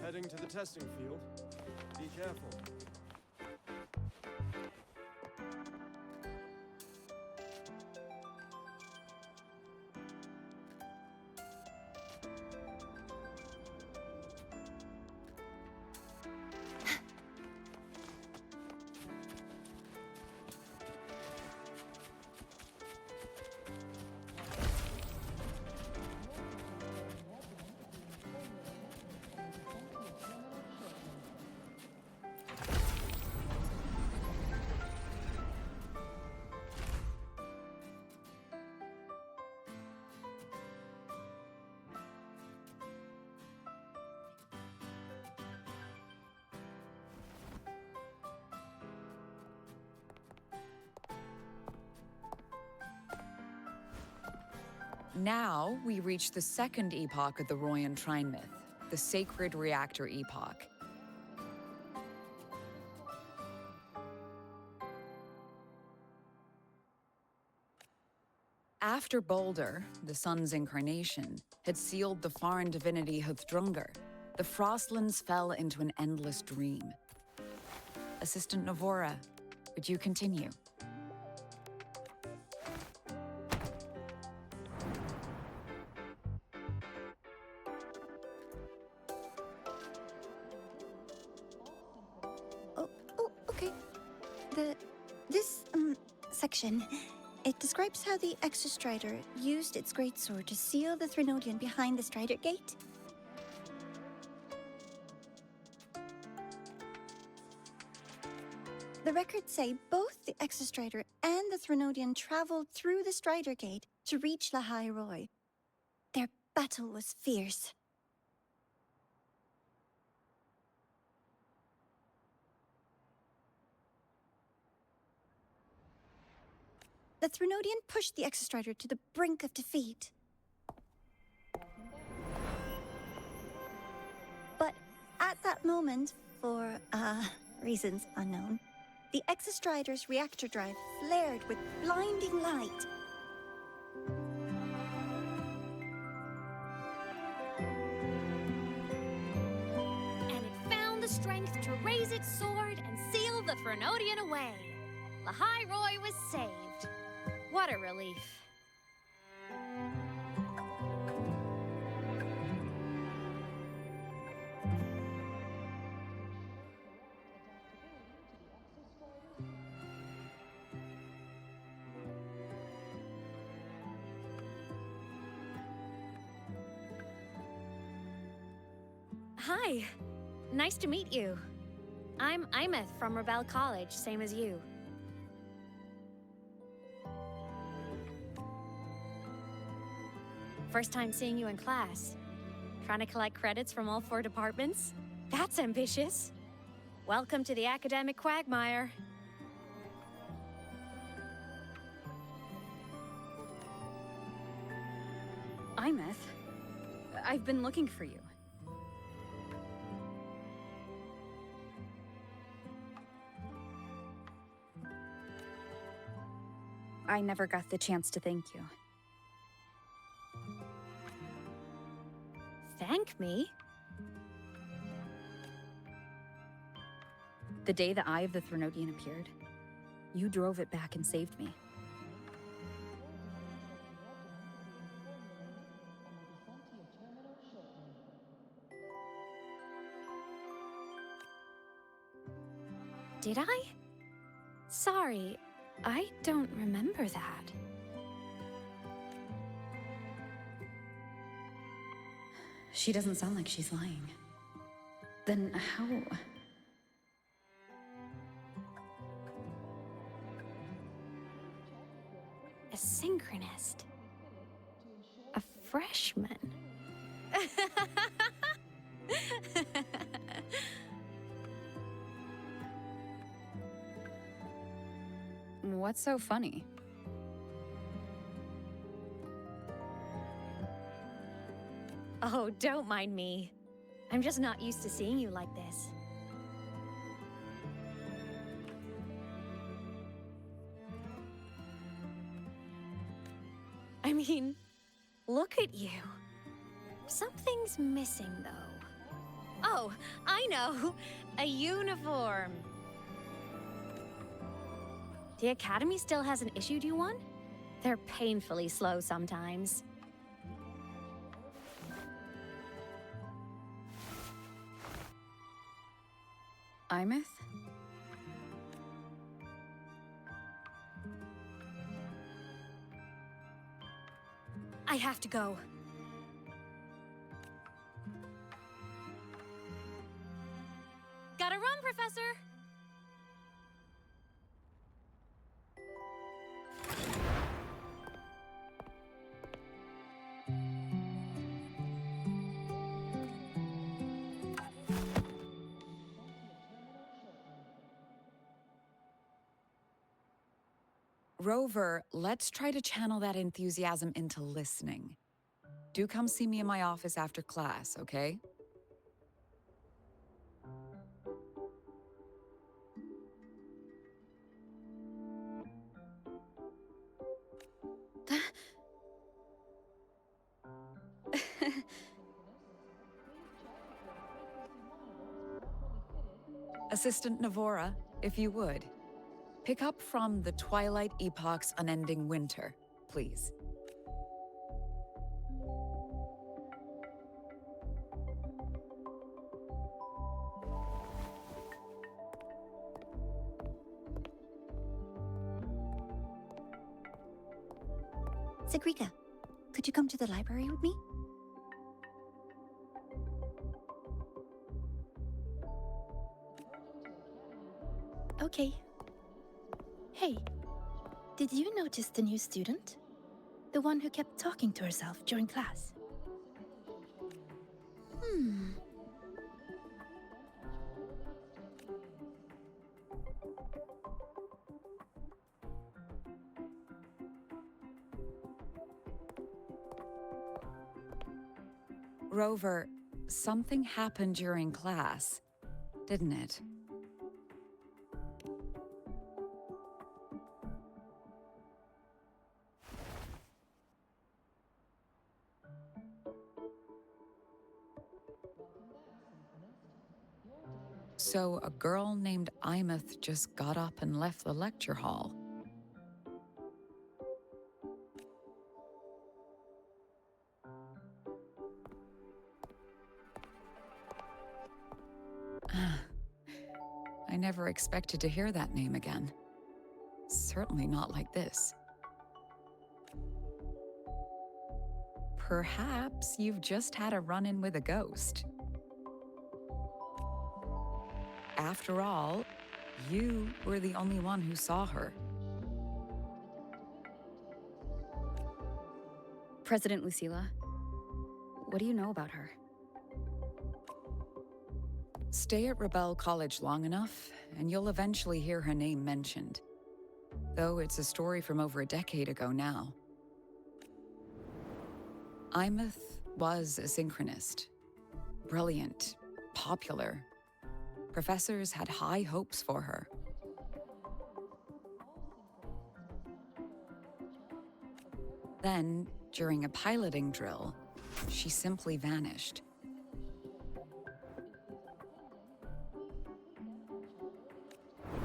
heading to the testing field. Be careful. Now we reach the second epoch of the Royan Trine myth, the sacred reactor epoch. After Balder, the sun's incarnation, had sealed the foreign divinity Huthdrungr, the Frostlands fell into an endless dream. Assistant Navora, would you continue? Okay. This section, it describes how the Exostrider used its greatsword to seal the Threnodian behind the Strider Gate. The records say both the Exostrider and the Threnodian traveled through the Strider Gate to reach La High Roy. Their battle was fierce. The Threnodian pushed the Exostrider to the brink of defeat. But at that moment, for, reasons unknown, the Exostrider's reactor drive flared with blinding light. And it found the strength to raise its sword and seal the Threnodian away. La High Roy was saved. What a relief. Hi. Nice to meet you. I'm Imeth from Rebel College, same as you. First time seeing you in class. Trying to collect credits from all 4 departments? That's ambitious. Welcome to the academic quagmire. Imeth, I've been looking for you. I never got the chance to thank you. Thank me? The day the Eye of the Threnodian appeared, you drove it back and saved me. Did I? Sorry, I don't remember that. She doesn't sound like she's lying. Then how... A synchronist. A freshman. What's so funny? Oh, don't mind me. I'm just not used to seeing you like this. I mean, look at you. Something's missing, though. Oh, I know. A uniform. The Academy still hasn't issued you one? They're painfully slow sometimes. Imeth? I have to go. Gotta run, Professor! Rover, let's try to channel that enthusiasm into listening. Do come see me in my office after class, okay? Assistant Navora, if you would. Pick up from the Twilight Epoch's Unending Winter, please. Sigrika, could you come to the library with me? Okay. Hey, did you notice the new student? The one who kept talking to herself during class? Rover, something happened during class, didn't it? So a girl named Imeth just got up and left the lecture hall. I never expected to hear that name again. Certainly not like this. Perhaps you've just had a run-in with a ghost. After all, you were the only one who saw her. President Lucilla, what do you know about her? Stay at Rebel College long enough, and you'll eventually hear her name mentioned. Though it's a story from over a decade ago now. Imeth was a synchronist. Brilliant, popular. Professors had high hopes for her. Then, during a piloting drill, she simply vanished.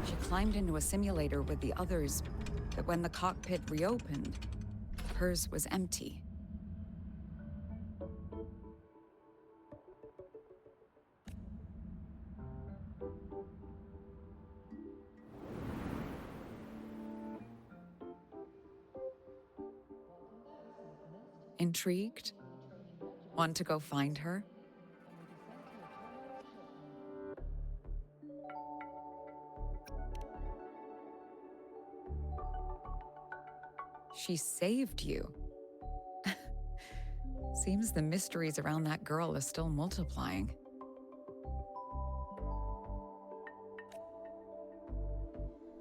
She climbed into a simulator with the others, but when the cockpit reopened, hers was empty. Intrigued? Want to go find her? She saved you. Seems the mysteries around that girl are still multiplying.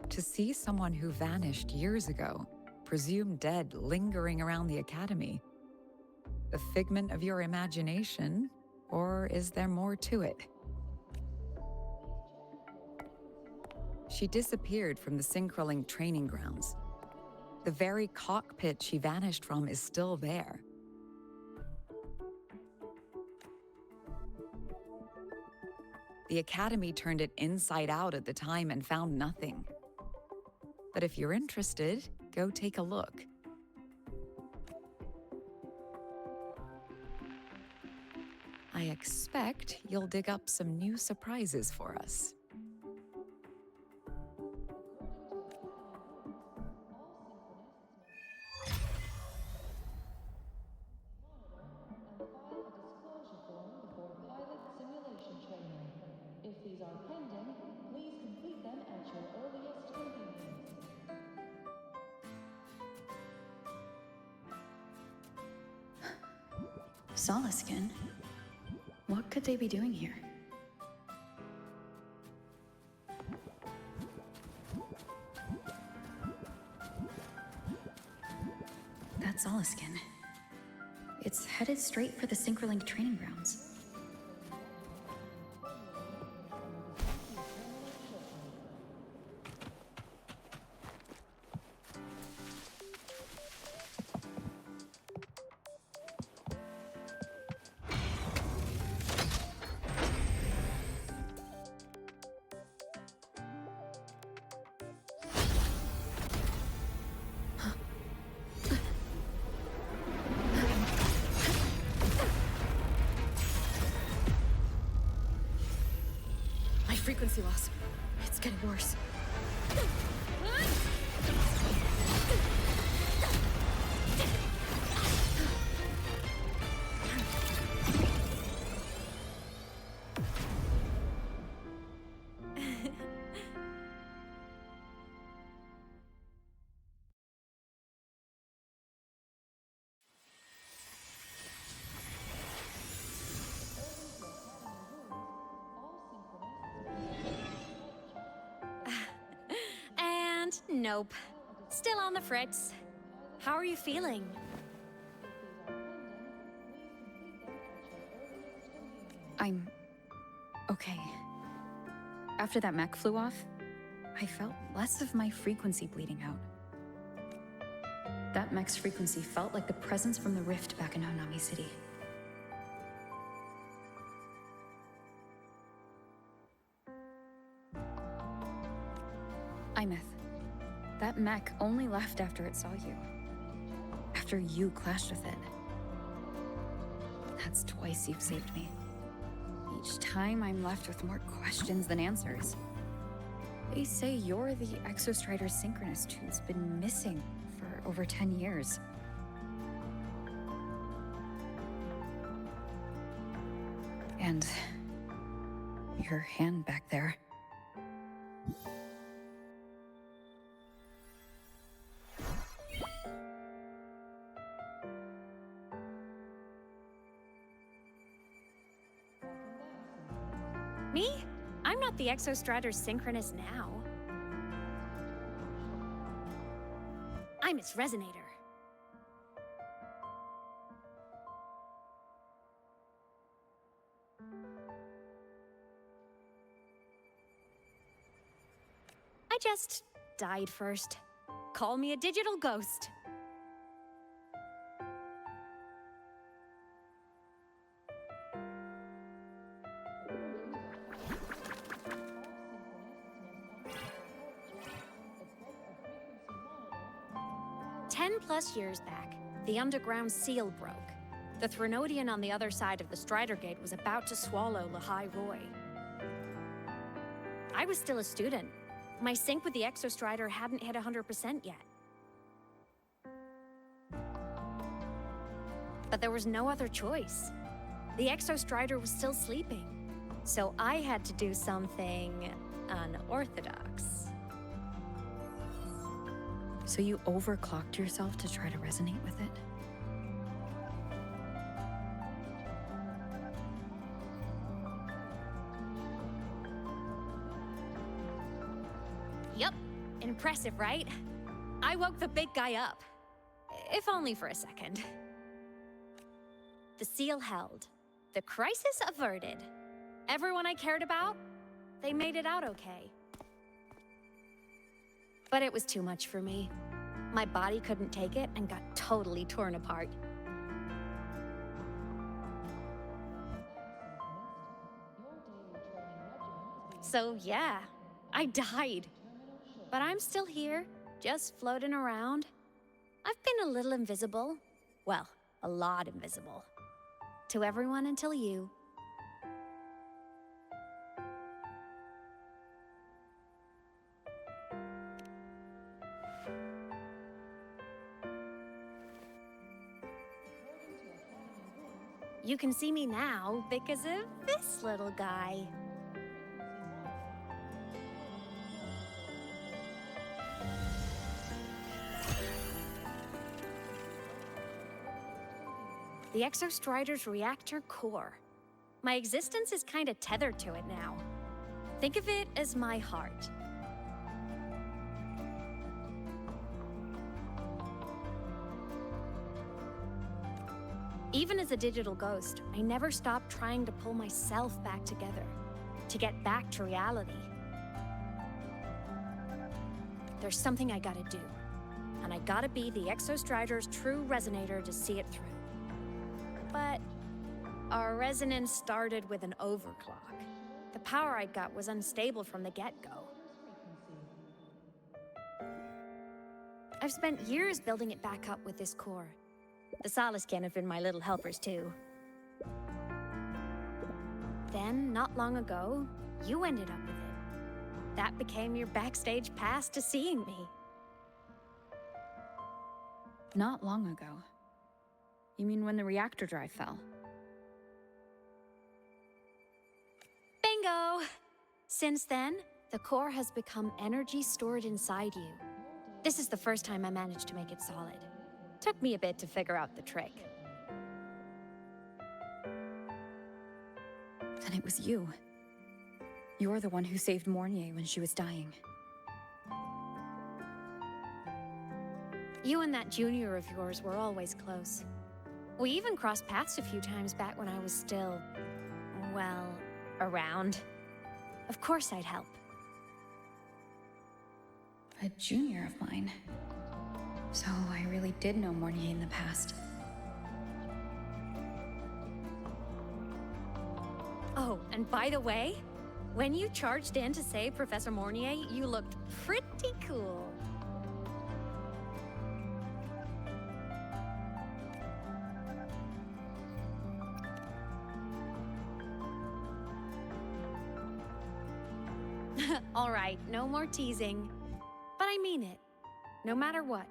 To see someone who vanished years ago, presumed dead, lingering around the Academy, a figment of your imagination, or is there more to it? She disappeared from the Synchroling training grounds. The very cockpit she vanished from is still there. The Academy turned it inside out at the time and found nothing. But if you're interested, go take a look. I expect you'll dig up some new surprises for us. If these are pending, please complete them at your earliest convenience. Solaskin? What could they be doing here? That's Solaskin. It's headed straight for the Synchronlink training grounds. Frequency loss. It's getting worse. Nope. Still on the fritz. How are you feeling? I'm okay. After that mech flew off, I felt less of my frequency bleeding out. That mech's frequency felt like the presence from the rift back in Honami City. Imeth, that mech only left after it saw you. After you clashed with it. That's twice you've saved me. Each time I'm left with more questions than answers. They say you're the Exostrider Synchronist who's been missing for over 10 years. And your hand back there. Me? I'm not the Exostrider Synchronist now. I'm its Resonator. I just died first. Call me a digital ghost. Plus years back, the underground seal broke. The Threnodian on the other side of the Strider Gate was about to swallow Lahai Roy. I was still a student. My sync with the Exostrider hadn't hit 100% yet. But there was no other choice. The Exostrider was still sleeping. So I had to do something unorthodox. So you overclocked yourself to try to resonate with it? Yup. Impressive, right? I woke the big guy up. If only for a second. The seal held. The crisis averted. Everyone I cared about, they made it out okay. But it was too much for me. My body couldn't take it and got totally torn apart. So yeah, I died. But I'm still here, just floating around. I've been a little invisible. Well, a lot invisible. To everyone until you. You can see me now because of this little guy. The Exostrider's reactor core. My existence is kind of tethered to it now. Think of it as my heart. Even as a digital ghost, I never stopped trying to pull myself back together, to get back to reality. There's something I gotta do, and I gotta be the Exostrider's true resonator to see it through. But our resonance started with an overclock. The power I got was unstable from the get-go. I've spent years building it back up with this core. The Solaskin have been my little helpers too. Then, not long ago, you ended up with it. That became your backstage pass to seeing me. Not long ago. You mean when the reactor drive fell? Bingo! Since then, the core has become energy stored inside you. This is the first time I managed to make it solid. Took me a bit to figure out the trick. Then it was you. You're the one who saved Mornier when she was dying. You and that junior of yours were always close. We even crossed paths a few times back when I was still, well, around. Of course I'd help. A junior of mine. So I really did know Mornier in the past. Oh, and by the way, when you charged in to save Professor Mornier, you looked pretty cool. All right, no more teasing. But I mean it. No matter what,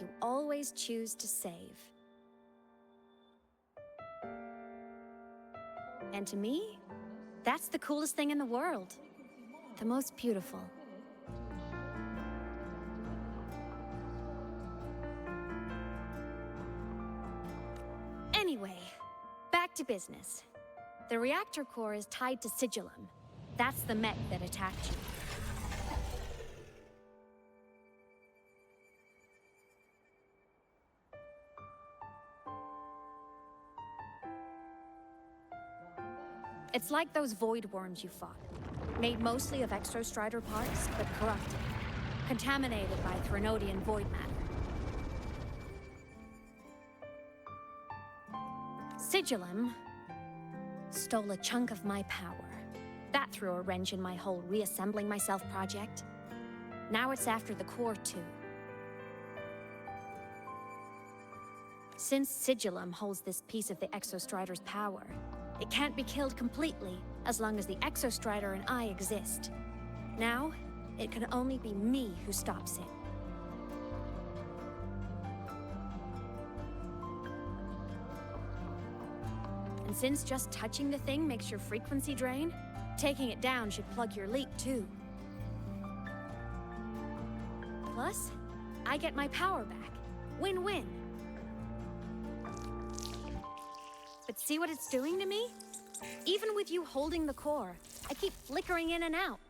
you always choose to save. And to me, that's the coolest thing in the world. The most beautiful. Anyway, back to business. The reactor core is tied to Sigillum. That's the mech that attacked you. It's like those void worms you fought. Made mostly of Exostrider parts, but corrupted. Contaminated by Threnodian void matter. Sigillum stole a chunk of my power. That threw a wrench in my whole reassembling myself project. Now it's after the core too. Since Sigillum holds this piece of the Exostrider's power, it can't be killed completely as long as the Exostrider and I exist. Now, it can only be me who stops it. And since just touching the thing makes your frequency drain, taking it down should plug your leak too. Plus, I get my power back. Win-win. But see what it's doing to me? Even with you holding the core, I keep flickering in and out.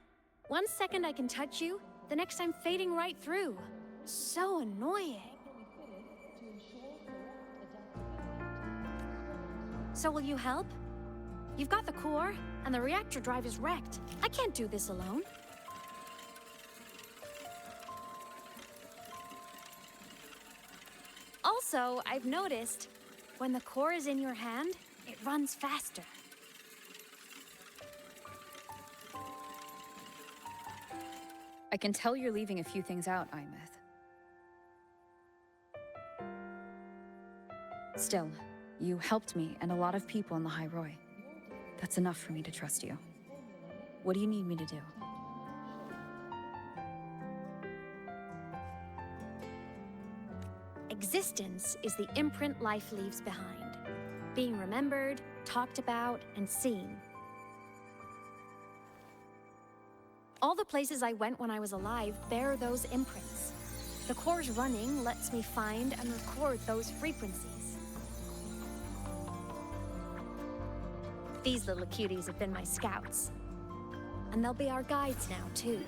One second I can touch you, the next I'm fading right through. So annoying. So will you help? You've got the core, and the reactor drive is wrecked. I can't do this alone. Also, I've noticed, when the core is in your hand, it runs faster. I can tell you're leaving a few things out, Imeth. Still, you helped me and a lot of people in the High Roy. That's enough for me to trust you. What do you need me to do? Existence is the imprint life leaves behind. Being remembered, talked about, and seen. All the places I went when I was alive bear those imprints. The core's running lets me find and record those frequencies. These little cuties have been my scouts. And they'll be our guides now, too.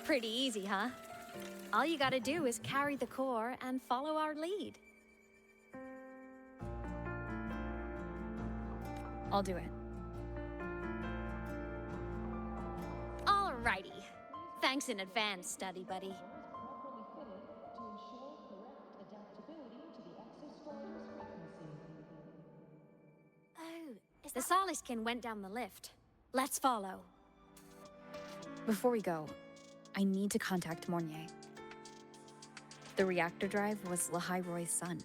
Pretty easy, huh? All you gotta do is carry the core and follow our lead. I'll do it. Alrighty. Thanks in advance, study buddy. Properly fitted to ensure correct adaptability to the exostrider's frequency. Oh, the Soliskin went down the lift. Let's follow. Before we go, I need to contact Mornier. The reactor drive was Lahai Roy's son.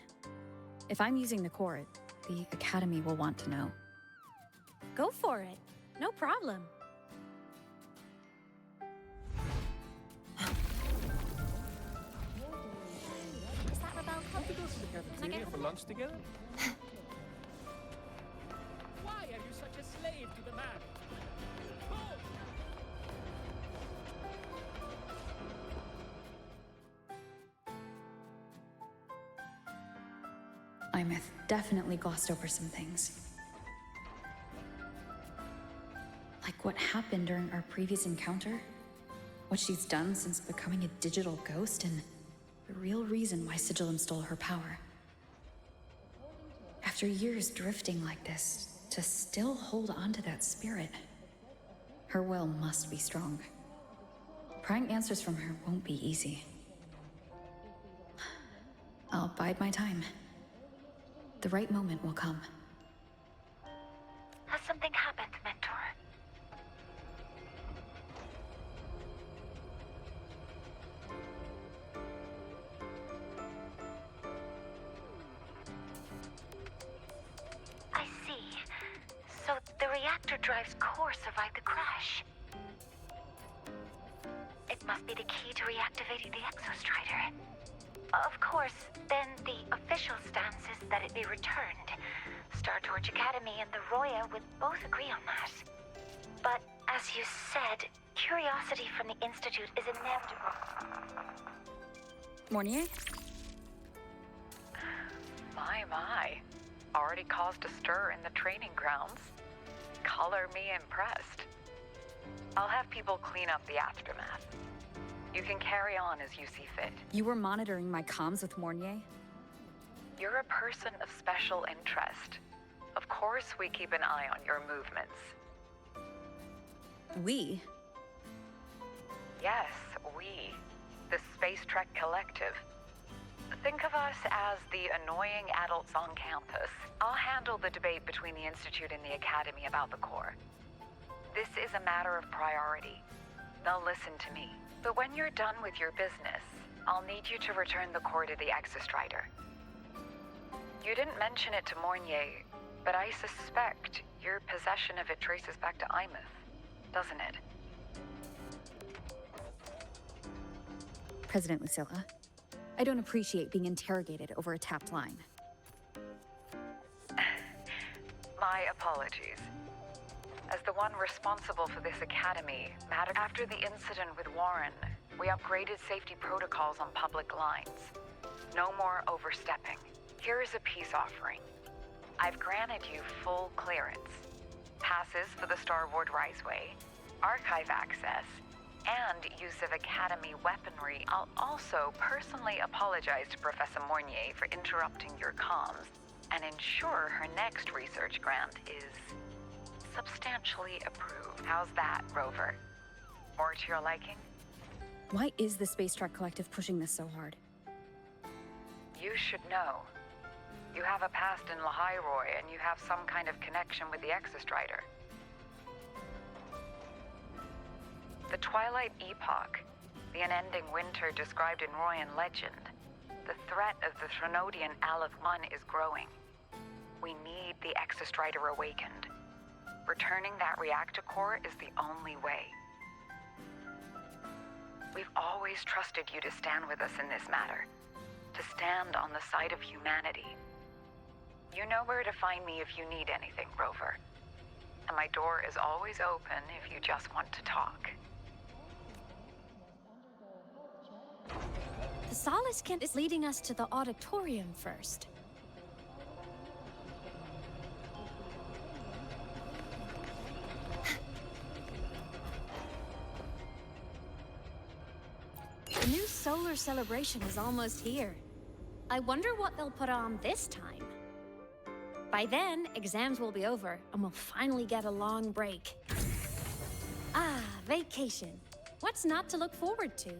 If I'm using the core, the Academy will want to know. Go for it. No problem. Is that Rebel Want to go to the cafeteria for lunch together? Why are you such a slave to the man? Oh! Imeth definitely glossed over some things. Like what happened during our previous encounter, what she's done since becoming a digital ghost, and the real reason why Sigillum stole her power. After years drifting like this, to still hold on to that spirit, her will must be strong. Prying answers from her won't be easy. I'll bide my time. The right moment will come. Has something happened, Mentor? I see. So the reactor drive's core survived the crash. It must be the key to reactivating the exostrider. Of course, then the official stance is that it be returned. Star Torch Academy and the Roya would both agree on that. But as you said, curiosity from the Institute is inevitable. Mornier? My. Already caused a stir in the training grounds. Color me impressed. I'll have people clean up the aftermath. You can carry on as you see fit. You were monitoring my comms with Mornier? You're a person of special interest. Of course we keep an eye on your movements. We? Yes, we. The Space Trek Collective. Think of us as the annoying adults on campus. I'll handle the debate between the Institute and the Academy about the core. This is a matter of priority. They'll listen to me. But when you're done with your business, I'll need you to return the core to the Exostrider. You didn't mention it to Mornier, but I suspect your possession of it traces back to Imeth, doesn't it? President Lucilla, I don't appreciate being interrogated over a tapped line. My apologies. As the one responsible for this academy, after the incident with Warren, we upgraded safety protocols on public lines. No more overstepping. Here is a peace offering. I've granted you full clearance. Passes for the Starboard Riseway, archive access, and use of Academy weaponry. I'll also personally apologize to Professor Mornier for interrupting your comms. and ensure her next research grant is substantially approved. How's that, Rover? More to your liking? Why is the Space Trek Collective pushing this so hard? You should know. You have a past in Lahairoi, and you have some kind of connection with the Exostrider. The Twilight Epoch, the unending winter described in Royan legend, the threat of the Threnodian Aleph 1 is growing. We need the Exostrider awakened. Returning that reactor core is the only way. We've always trusted you to stand with us in this matter, to stand on the side of humanity. You know where to find me if you need anything, Rover. And my door is always open if you just want to talk. The Solace Kent is leading us to the auditorium first. The new solar celebration is almost here. I wonder what they'll put on this time. By then, exams will be over, and we'll finally get a long break. Ah, vacation. What's not to look forward to?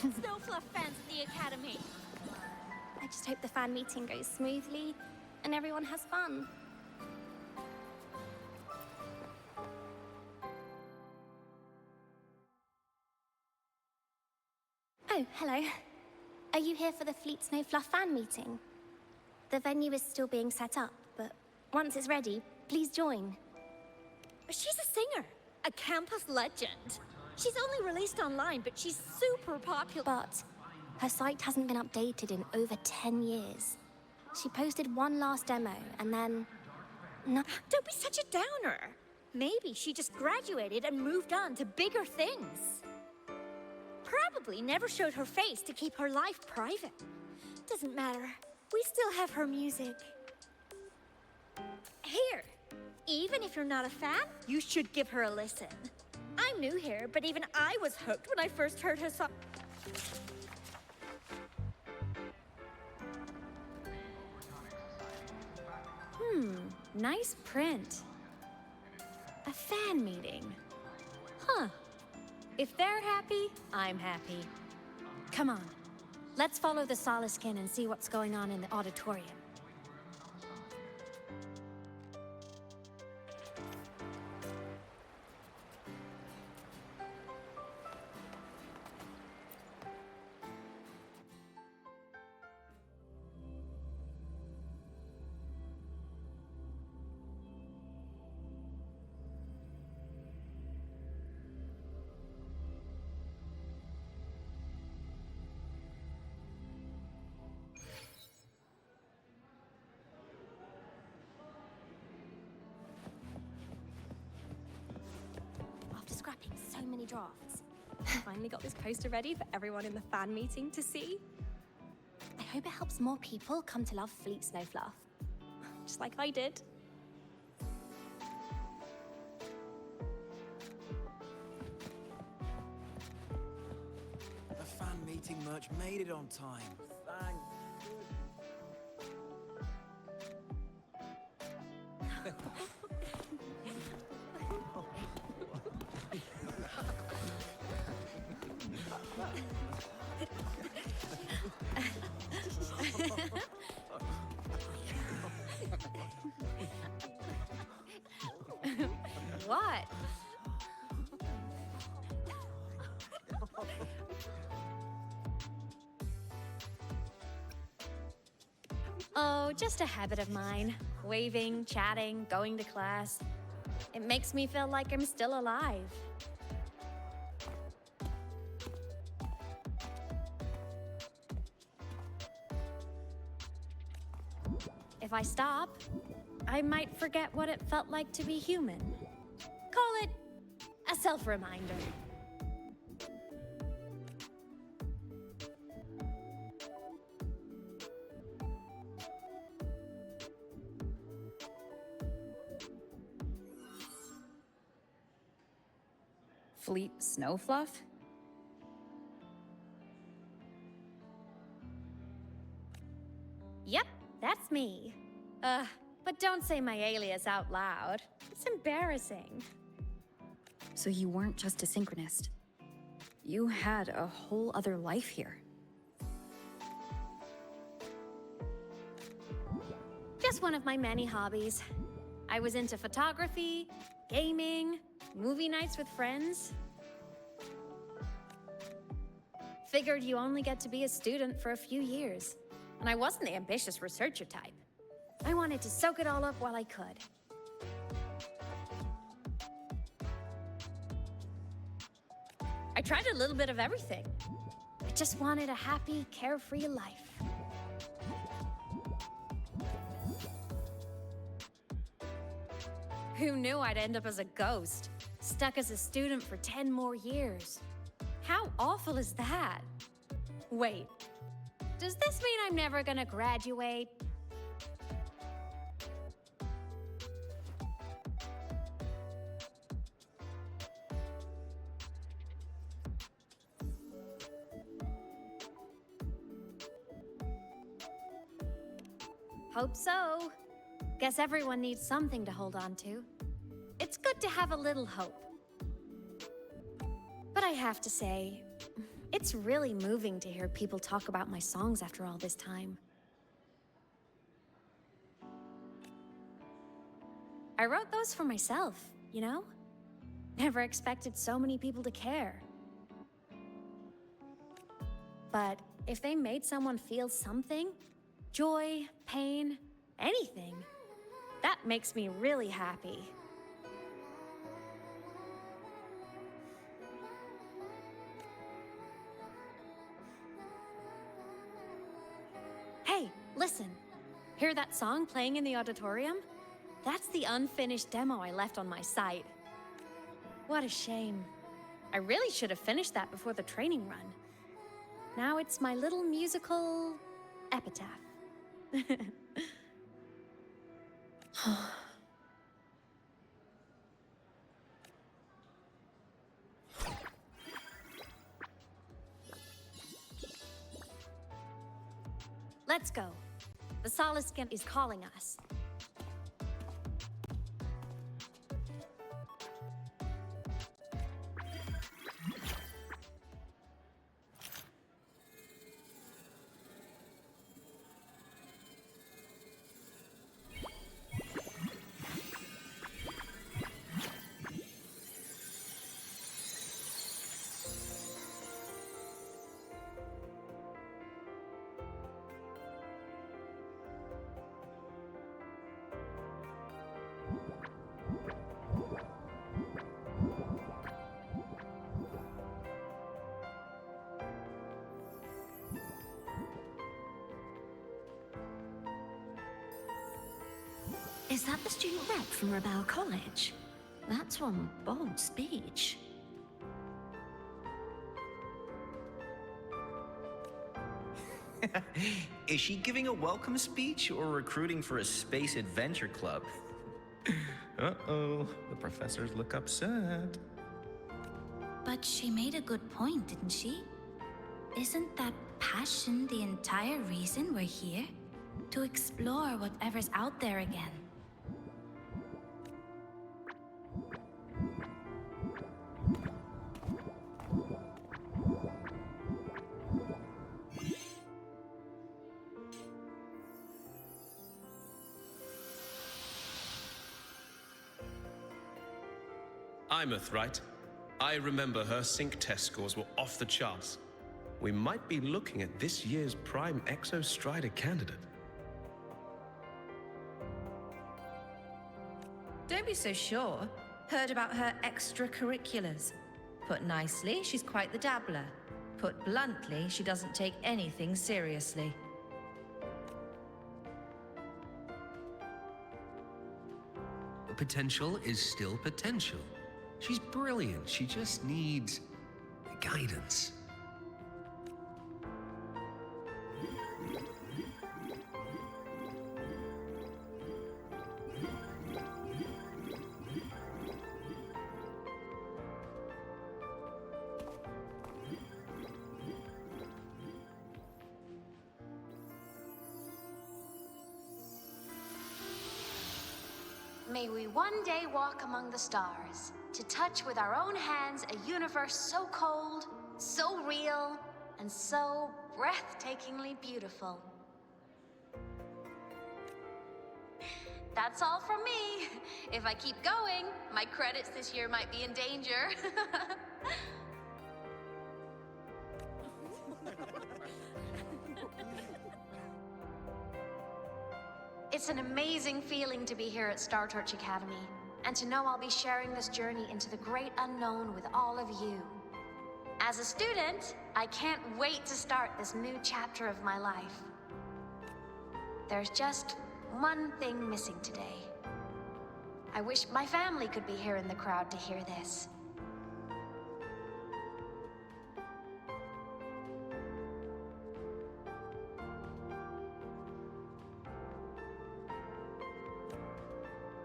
Snowfluff fans at the Academy. I just hope the fan meeting goes smoothly and everyone has fun. Oh, hello. Are you here for the Fleet Snowfluff fan meeting? The venue is still being set up, but once it's ready, please join. She's a singer, a campus legend. She's only released online, but she's super popular. But her site hasn't been updated in over 10 years. She posted one last demo, and then... No. Don't be such a downer. Maybe she just graduated and moved on to bigger things. Probably never showed her face to keep her life private. Doesn't matter. We still have her music. Here, even if you're not a fan, you should give her a listen. I'm new here, but even I was hooked when I first heard her song. Nice print. A fan meeting. Huh. If they're happy, I'm happy. Come on. Let's follow the Soliskin and see what's going on in the auditorium. After scrapping so many drafts, I finally got this poster ready for everyone in the fan meeting to see. I hope it helps more people come to love Fleet Snow Fluff. Just like I did. The fan meeting merch made it on time. Thank What? Oh, just a habit of mine. Waving, chatting, going to class. It makes me feel like I'm still alive. If I stop, I might forget what it felt like to be human. Call it a self-reminder. Fleet Snow Fluff? Yep, that's me. But don't say my alias out loud. It's embarrassing. So you weren't just a synchronist. You had a whole other life here. Just one of my many hobbies. I was into photography, gaming, movie nights with friends. Figured you only get to be a student for a few years. And I wasn't the ambitious researcher type. I wanted to soak it all up while I could. I tried a little bit of everything. I just wanted a happy, carefree life. Who knew I'd end up as a ghost, stuck as a student for 10 more years? How awful is that? Wait, does this mean I'm never gonna graduate? Hope so. Guess everyone needs something to hold on to. It's good to have a little hope. But I have to say, it's really moving to hear people talk about my songs after all this time. I wrote those for myself, you know? Never expected so many people to care. But if they made someone feel something, joy, pain, anything, that makes me really happy. Hey, listen. Hear that song playing in the auditorium? That's the unfinished demo I left on my site. What a shame. I really should have finished that before the training run. Now it's my little musical epitaph. Let's go. The Soliskin is calling us. Is that the student rep from Rebel College? That's one bold speech. Is she giving a welcome speech or recruiting for a space adventure club? Uh-oh, the professors look upset. But she made a good point, didn't she? Isn't that passion the entire reason we're here? To explore whatever's out there again. Imeth, right? I remember her sync test scores were off the charts. We might be looking at this year's prime Exostrider candidate. Don't be so sure. Heard about her extracurriculars. Put nicely, she's quite the dabbler. Put bluntly, she doesn't take anything seriously. Potential is still potential. She's brilliant. She just needs guidance. May we one day walk among the stars, to touch with our own hands a universe so cold, so real, and so breathtakingly beautiful. That's all from me. If I keep going, my credits this year might be in danger. It's an amazing feeling to be here at Star Torch Academy, and to know I'll be sharing this journey into the great unknown with all of you. As a student, I can't wait to start this new chapter of my life. There's just one thing missing today. I wish my family could be here in the crowd to hear this.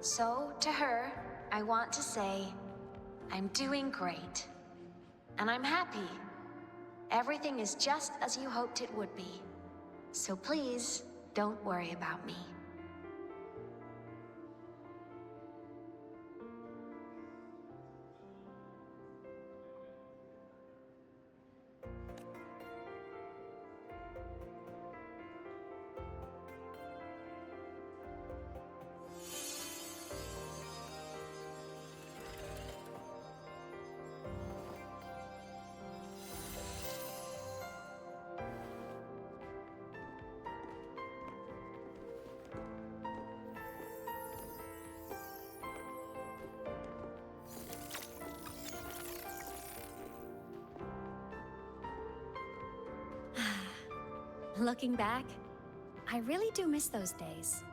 So, to her, I want to say, I'm doing great. And I'm happy. Everything is just as you hoped it would be. So please, don't worry about me. Looking back, I really do miss those days.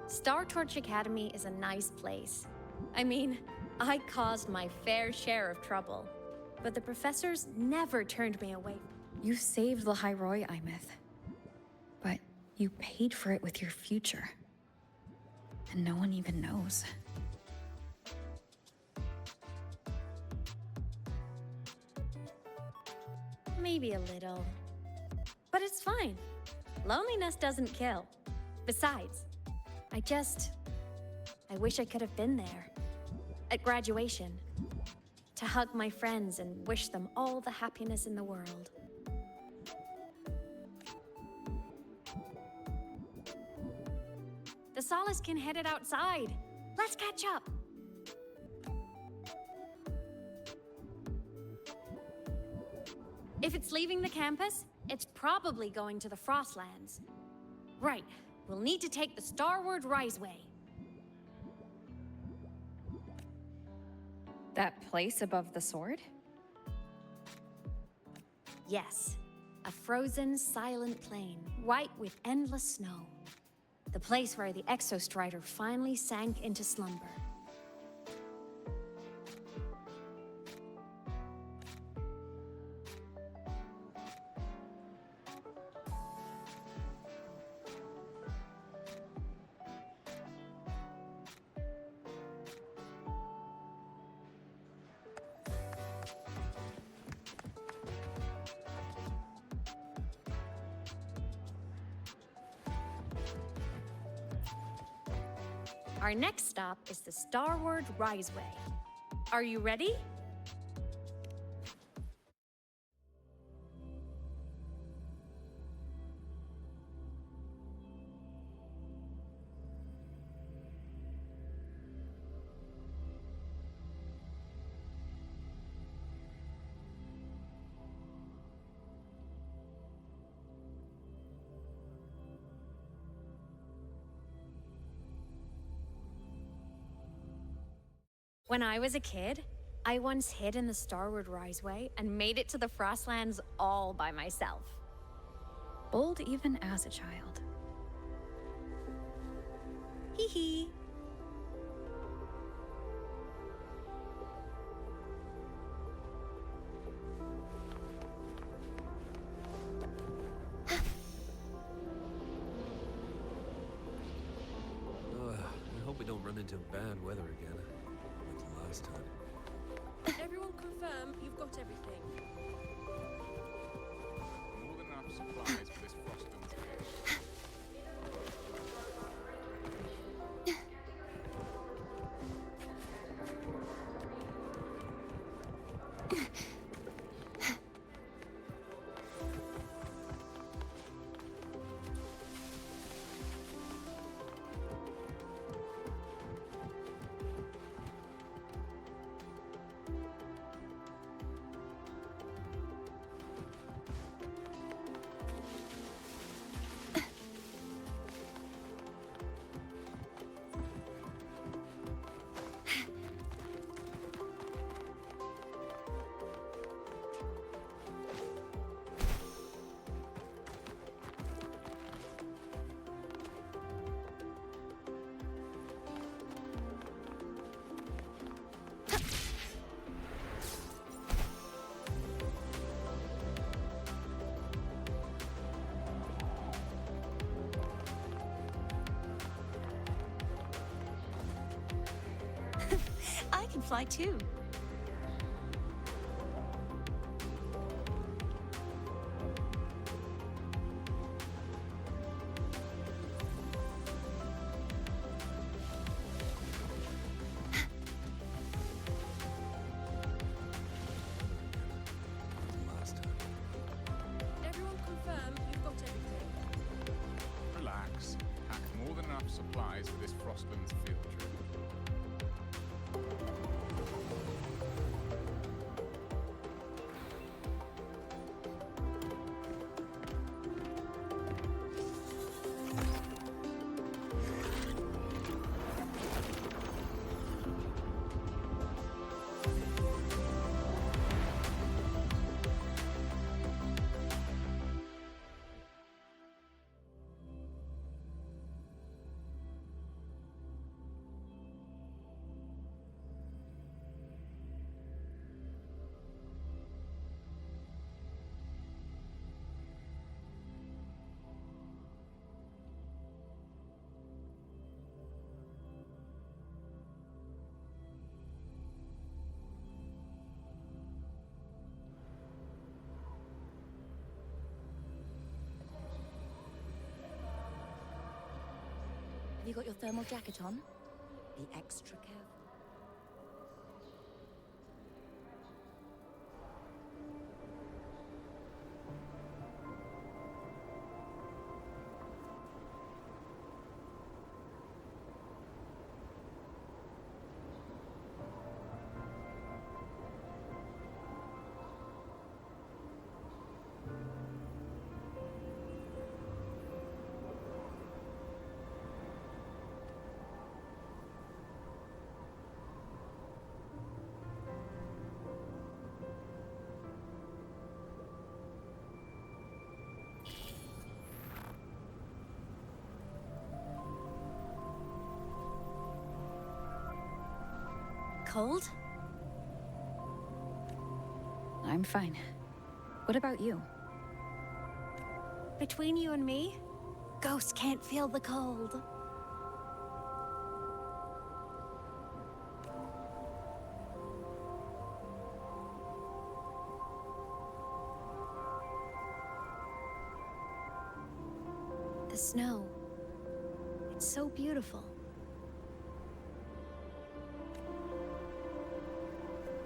Star Torch Academy is a nice place. I mean, I caused my fair share of trouble, but the professors never turned me away. You saved the Hyroi, Imeth. But you paid for it with your future. And no one even knows. Maybe a little. But it's fine. Loneliness doesn't kill. Besides, I wish I could have been there. At graduation. To hug my friends and wish them all the happiness in the world. The Solace can headed outside. Let's catch up. If it's leaving the campus, it's probably going to the Frostlands. Right, we'll need to take the Starward Riseway. That place above the sword? Yes. A frozen, silent plain, white with endless snow. The place where the Exostrider finally sank into slumber. Our next stop is the Starward Riseway. Are you ready? When I was a kid, I once hid in the Starward Riseway and made it to the Frostlands all by myself. Bold even as a child. Hee hee. I hope we don't run into bad weather again, like the last time. Everyone confirm you've got everything. More than enough supplies for this Frostlands field. I can fly too. Everyone confirm you've got everything. Relax. Pack more than enough supplies for this Frostlands field trip. Have you got your thermal jacket on? Be extra careful. cold? I'm fine. What about you? Between you and me, ghosts can't feel the cold. The snow. It's so beautiful.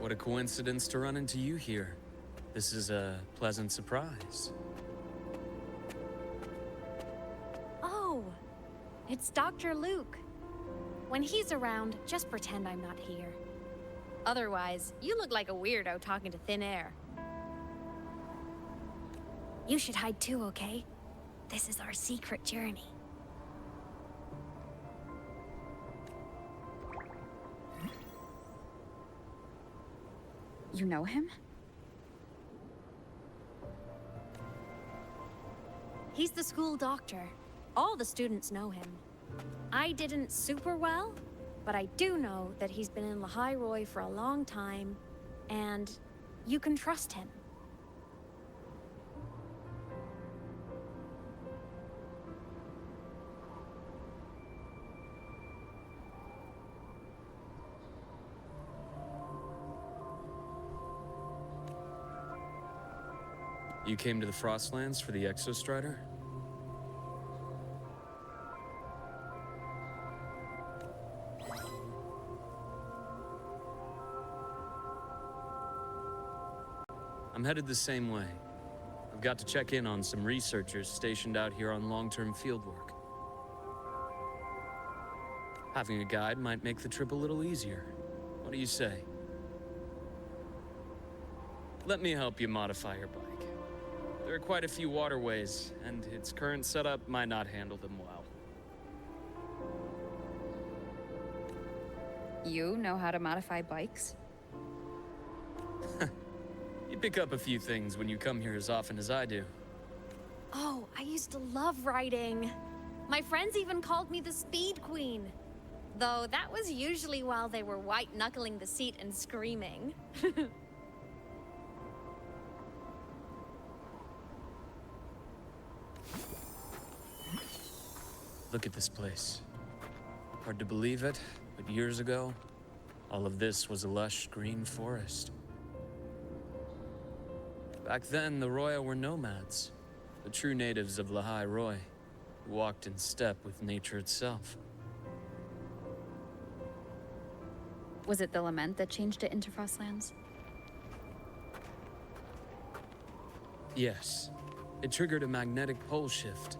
What a coincidence to run into you here. This is a pleasant surprise. Oh, it's Dr. Luke. When he's around, just pretend I'm not here. Otherwise, you look like a weirdo talking to thin air. You should hide too, okay? This is our secret journey. You know him? He's the school doctor. All the students know him. I didn't super well, but I do know that he's been in Lehigh Roy for a long time, and you can trust him. You came to the Frostlands for the Exostrider? I'm headed the same way. I've got to check in on some researchers stationed out here on long-term fieldwork. Having a guide might make the trip a little easier. What do you say? Let me help you modify your bike. There are quite a few waterways, and its current setup might not handle them well. You know how to modify bikes? You pick up a few things when you come here as often as I do. Oh, I used to love riding. My friends even called me the Speed Queen. Though that was usually while they were white-knuckling the seat and screaming. Look at this place. Hard to believe it, but years ago, all of this was a lush green forest. Back then, the Roya were nomads, the true natives of Lehigh Roy, who walked in step with nature itself. Was it the lament that changed it into Frostlands? Yes, it triggered a magnetic pole shift.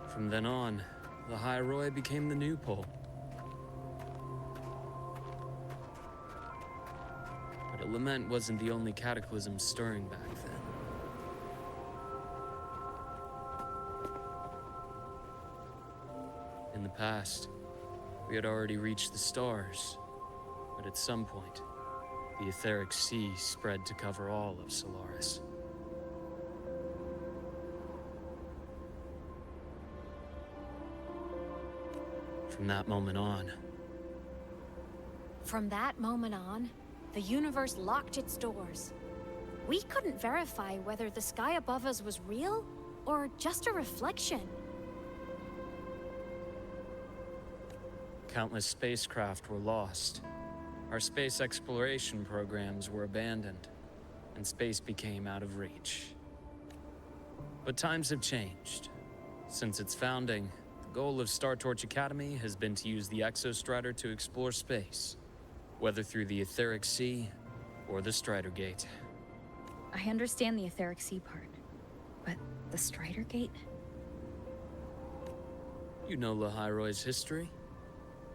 From then on, Lehigh Roy became the new pole. But a lament wasn't the only cataclysm stirring back then. In the past, we had already reached the stars, but at some point, the etheric sea spread to cover all of Solaris. From that moment on, the universe locked its doors. We couldn't verify whether the sky above us was real or just a reflection. countless spacecraft were lost. Our space exploration programs were abandoned, and space became out of reach. But times have changed. Since its founding, the goal of Star Torch Academy has been to use the Exostrider to explore space, whether through the Etheric Sea or the Strider Gate. I understand the Etheric Sea part, but the Strider Gate? You know Lehigh Roy's history?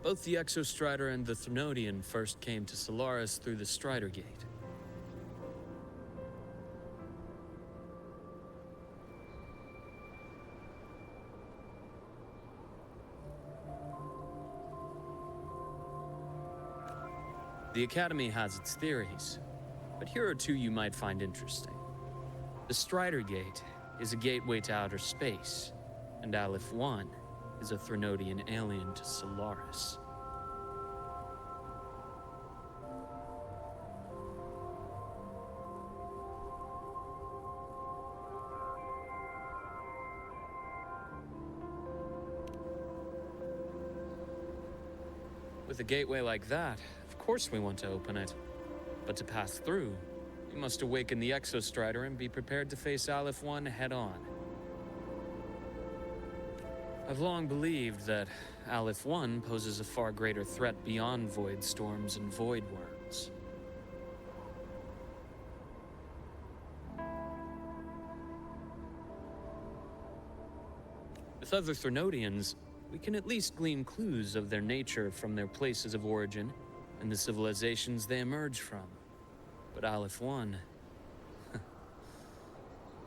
Both the Exostrider and the Thrunodian first came to Solaris through the Strider Gate. The Academy has its theories, but here are two you might find interesting. The Strider Gate is a gateway to outer space, and Aleph 1 is a Thrunodian alien to Solaris. With a gateway like that, of course we want to open it. But to pass through, we must awaken the Exostrider and be prepared to face Aleph 1 head-on. I've long believed that Aleph 1 poses a far greater threat beyond void storms and void worms. With other Threnodians, we can at least glean clues of their nature from their places of origin and the civilizations they emerge from. But Aleph 1...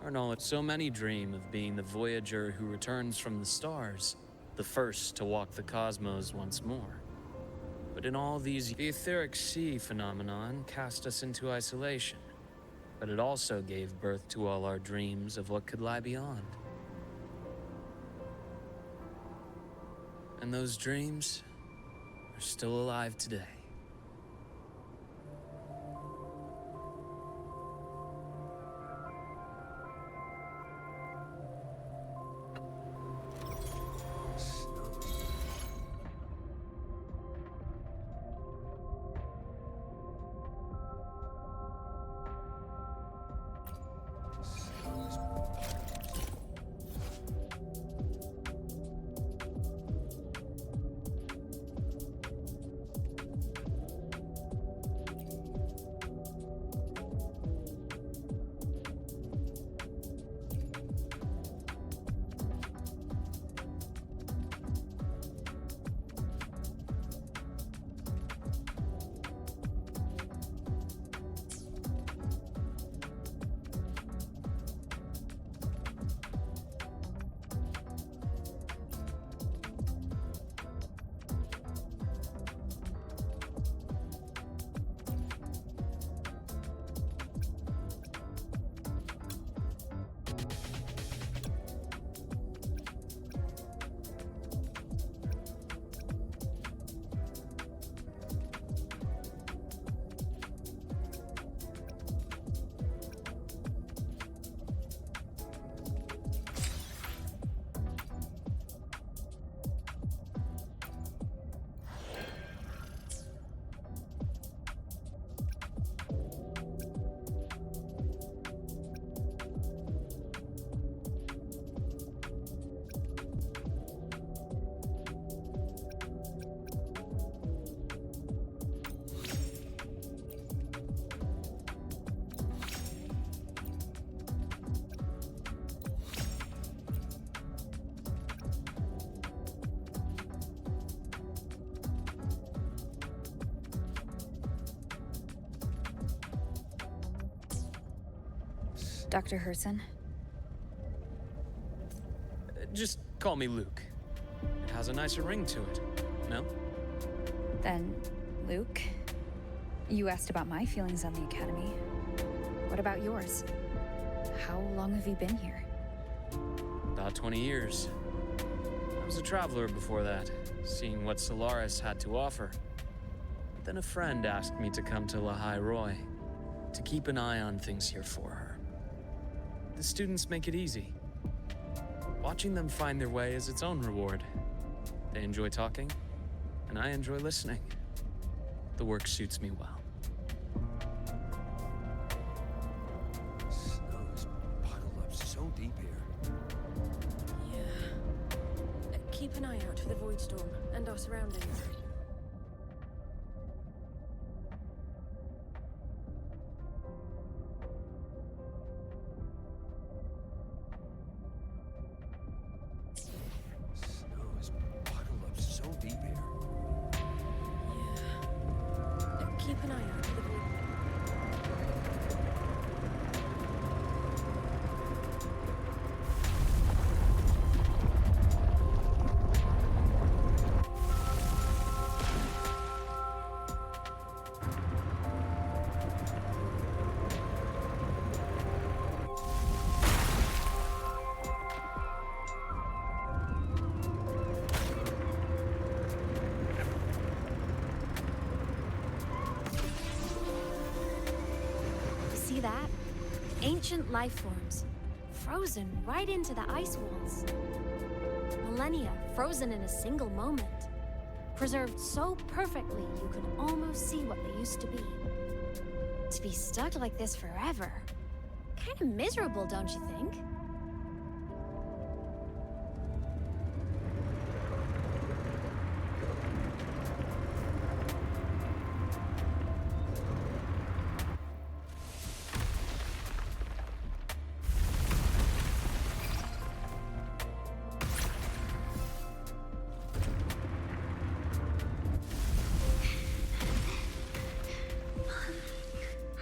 aren't all so many dream of being the voyager who returns from the stars, the first to walk the cosmos once more. But in all these, the etheric sea phenomenon cast us into isolation, but it also gave birth to all our dreams of what could lie beyond. And those dreams are still alive today. Dr. Herson? Just call me Luke. It has a nicer ring to it, no? Then, Luke, you asked about my feelings on the Academy. What about yours? How long have you been here? About 20 years. I was a traveler before that, seeing what Solaris had to offer. But then a friend asked me to come to Lahai Roy, to keep an eye on things here for her. The students make it easy. Watching them find their way is its own reward. They enjoy talking, and I enjoy listening. The work suits me well. Snow's bottled up so deep here. Yeah. Keep an eye out for the void storm and our surroundings. Snow's bottled up so deep here. Yeah. Keep an eye out for the void. See that? Ancient life forms, frozen right into the ice walls. Millennia frozen in a single moment. preserved so perfectly you could almost see what they used to be. To be stuck like this forever, kind of miserable, don't you think?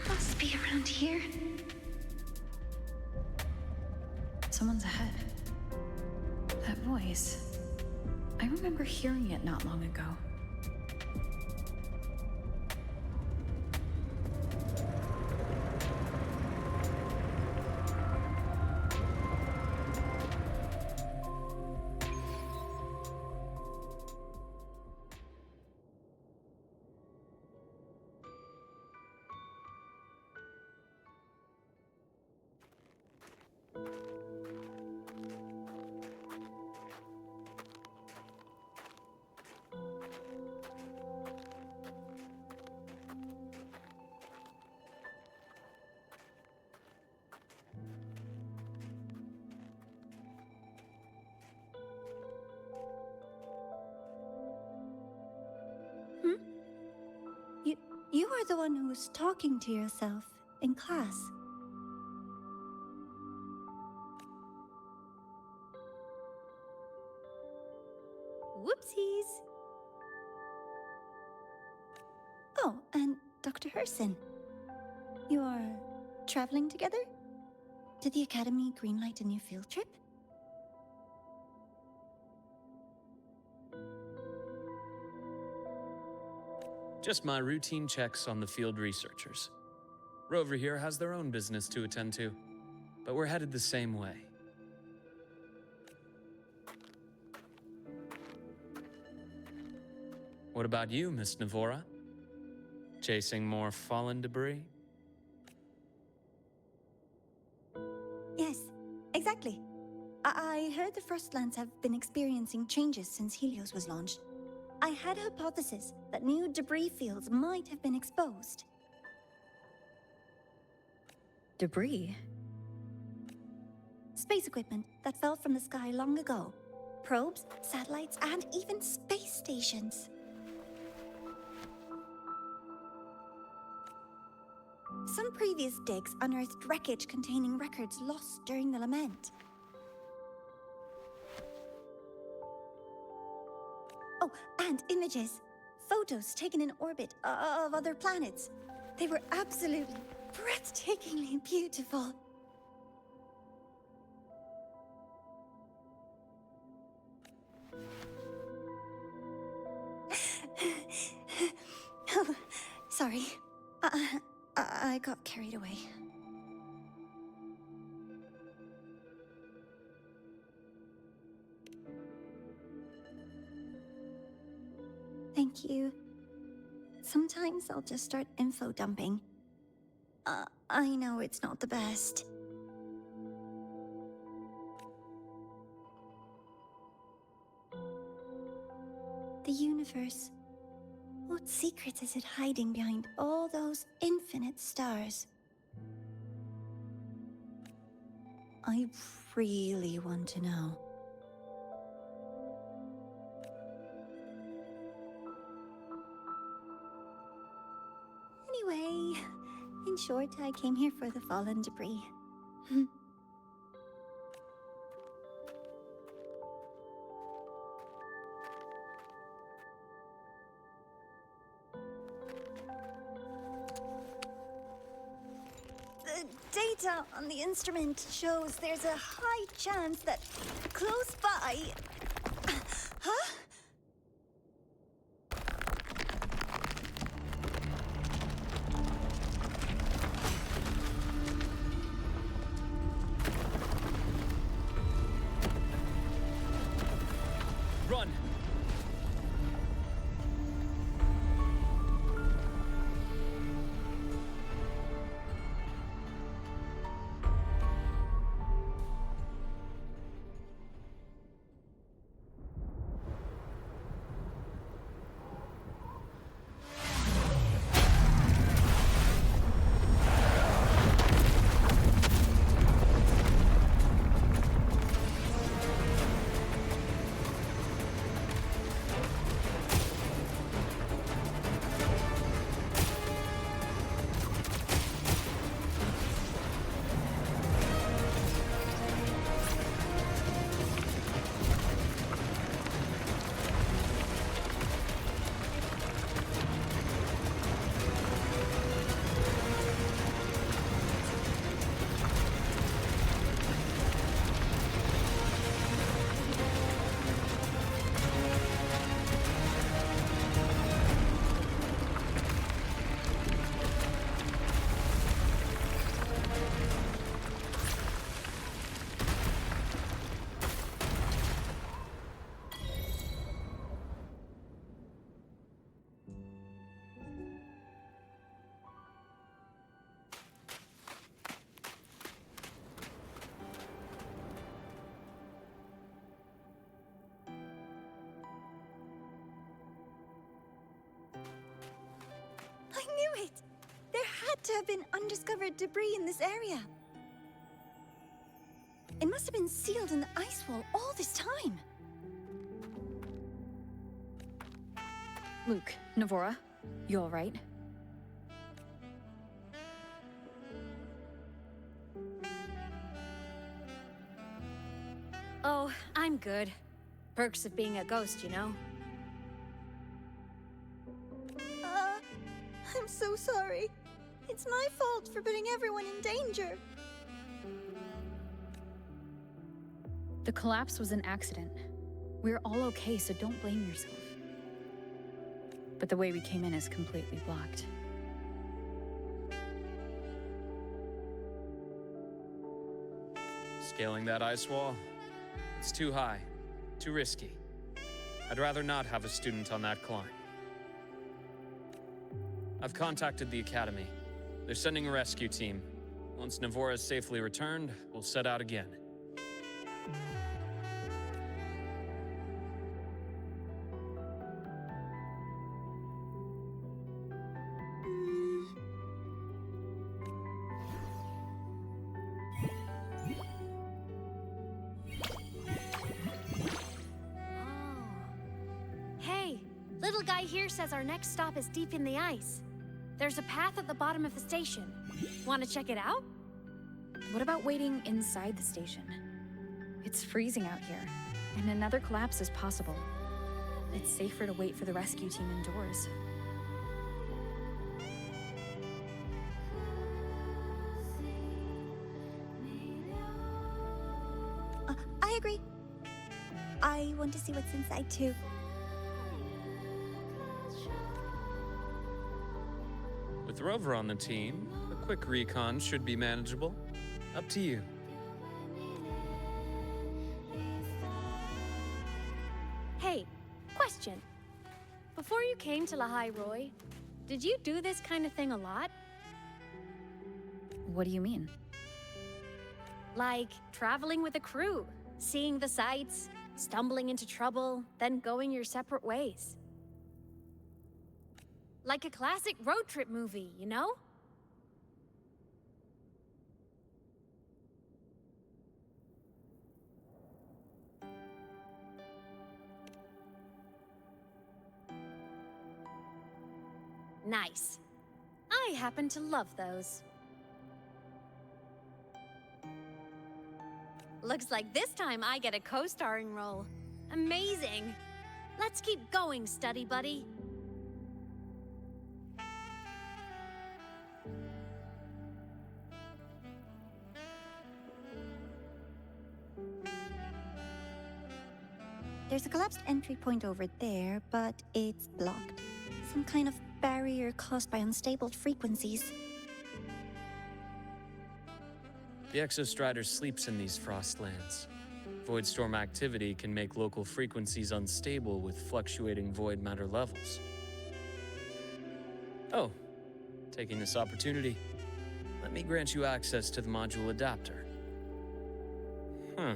Must be around here. Someone's ahead. That voice. I remember hearing it not long ago. You are the one who was talking to yourself in class. Whoopsies. Oh, and Dr. Herson. You are traveling together? Did the Academy greenlight a new field trip? Just my routine checks on the field researchers. Rover here has their own business to attend to, but we're headed the same way. What about you, Miss Navora? Chasing more fallen debris? Yes, exactly. I heard the Frostlands have been experiencing changes since Helios was launched. I had a hypothesis that new debris fields might have been exposed. Debris? Space equipment that fell from the sky long ago. Probes, satellites, and even space stations. Some previous digs unearthed wreckage containing records lost during the lament. Oh, and images. Photos taken in orbit of other planets. They were absolutely breathtakingly beautiful. Oh, sorry. I got carried away. Thank you. Sometimes I'll just start info dumping. I know it's not the best. The universe. What secret is it hiding behind all those infinite stars? I really want to know. Anyway, in short, I came here for the fallen debris. The data on the instrument shows there's a high chance that close by... Huh? Run! to have been undiscovered debris in this area. It must have been sealed in the ice wall all this time. Luke, Navora, you all right? Oh, I'm good. Perks of being a ghost, you know? I'm so sorry. It's my fault for putting everyone in danger. The collapse was an accident. We're all okay, so don't blame yourself. But the way we came in is completely blocked. Scaling that ice wall? It's too high, too risky. I'd rather not have a student on that climb. I've contacted the Academy. They're sending a rescue team. Once Navora is safely returned, we'll set out again. Hey, little guy here says our next stop is deep in the ice. There's a path at the bottom of the station. Want to check it out? What about waiting inside the station? It's freezing out here, and another collapse is possible. It's safer to wait for the rescue team indoors. I agree. I want to see what's inside too. With Rover on the team, a quick recon should be manageable. Up to you. Hey, question. Before you came to Lahai Roy, did you do this kind of thing a lot? What do you mean? Like traveling with a crew, seeing the sights, stumbling into trouble, then going your separate ways. Like a classic road trip movie, you know? Nice. I happen to love those. Looks like this time I get a co-starring role. Amazing. Let's keep going, study buddy. There's a collapsed entry point over there, but it's blocked. Some kind of barrier caused by unstable frequencies. The Exostrider sleeps in these frostlands. Void storm activity can make local frequencies unstable with fluctuating void matter levels. Oh, taking this opportunity, let me grant you access to the module adapter. Huh.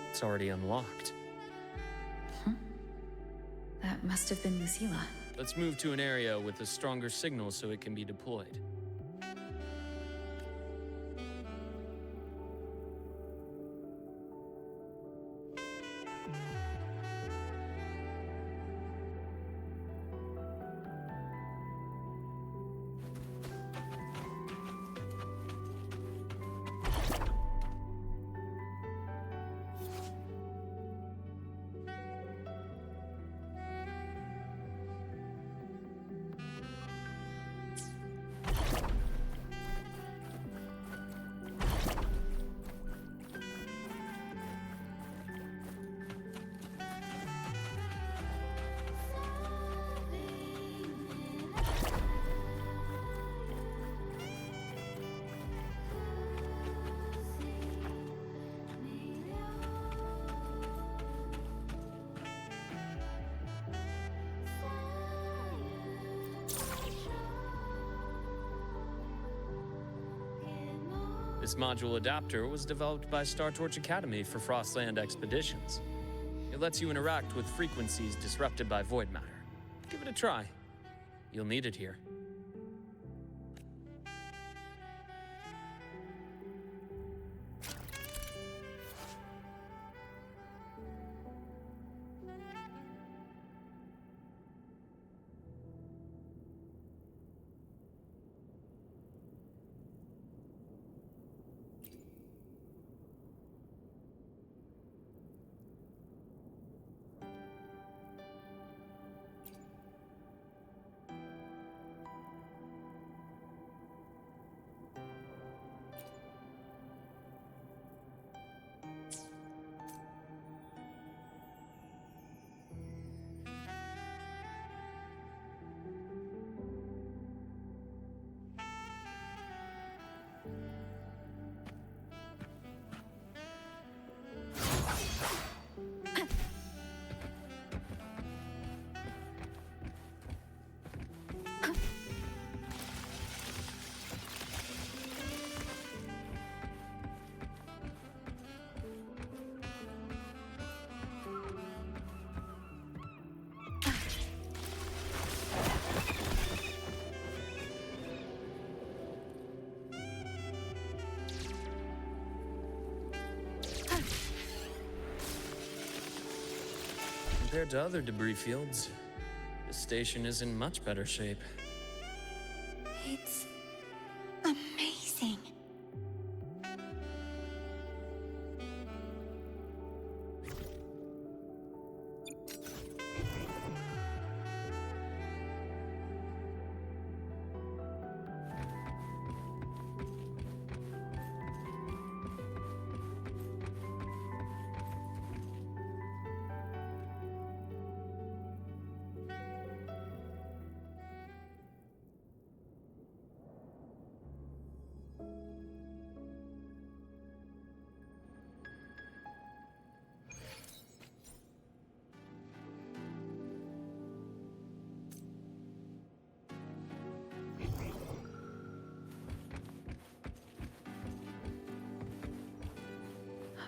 It's already unlocked. That must have been Lucilla. Let's move to an area with a stronger signal so it can be deployed. This module adapter was developed by Star Torch Academy for Frostland expeditions. It lets you interact with frequencies disrupted by void matter. Give it a try. You'll need it here. Compared to other debris fields, the station is in much better shape. It's amazing.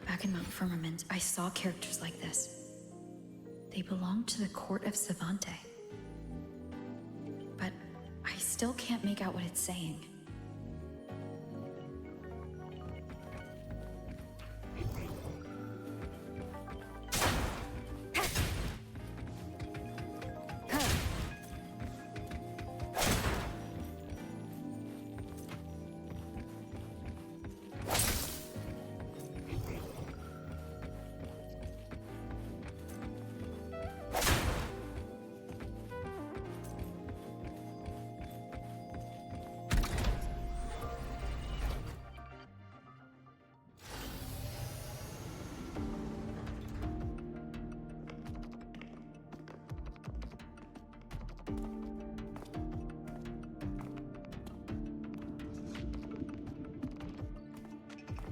Back in Mount Firmament, I saw characters like this. They belonged to the court of Savante. But I still can't make out what it's saying.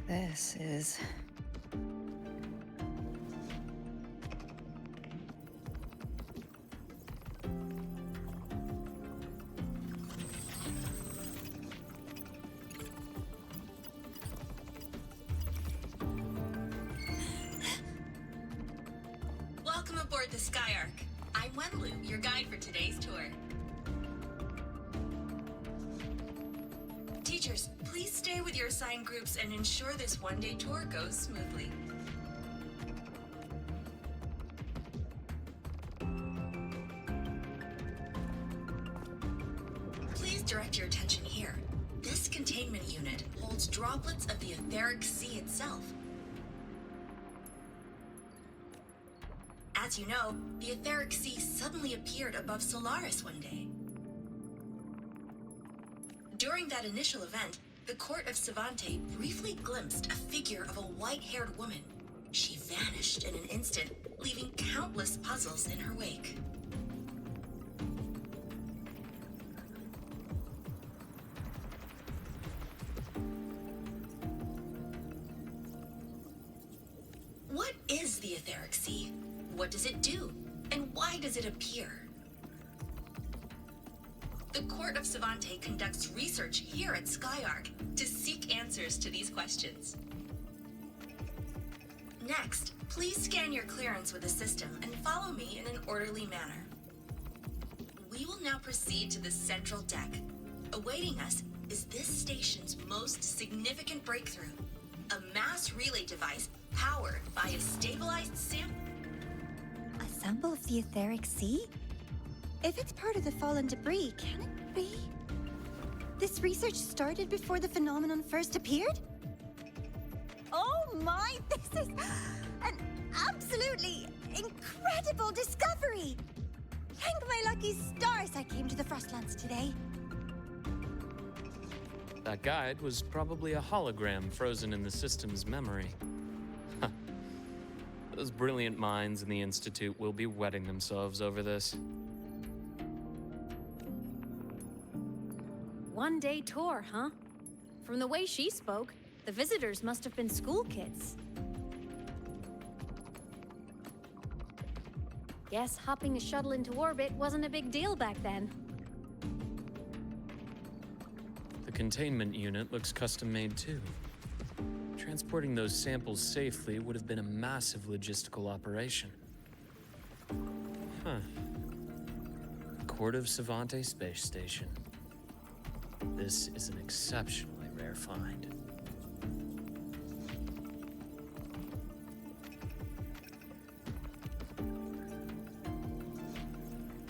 This is... Welcome aboard the Skyark. I'm Wenlu, your guide for today's tour. Teachers, please stay with your assigned groups and ensure this one-day tour goes smoothly. Please direct your attention here. This containment unit holds droplets of the etheric sea itself. As you know, the etheric sea suddenly appeared above Solaris one day. During that initial event, the court of Savante briefly glimpsed a figure of a white-haired woman. She vanished in an instant, leaving countless puzzles in her wake. What is the etheric sea? What does it do? And why does it appear? The Court of Savante conducts research here at Skyark to seek answers to these questions. Next, please scan your clearance with the system and follow me in an orderly manner. We will now proceed to the central deck. Awaiting us is this station's most significant breakthrough, a mass relay device powered by a stabilized sample. A sample of the etheric sea? If it's part of the fallen debris, can it be? This research started before the phenomenon first appeared? Oh my, this is an absolutely incredible discovery! Thank my lucky stars I came to the Frostlands today. That guide was probably a hologram frozen in the system's memory. Those brilliant minds in the Institute will be wetting themselves over this. One-day tour, huh? From the way she spoke, the visitors must have been school kids. Guess hopping a shuttle into orbit wasn't a big deal back then. The containment unit looks custom-made too. Transporting those samples safely would have been a massive logistical operation. Huh. Court of Savante Space Station. This is an exceptionally rare find.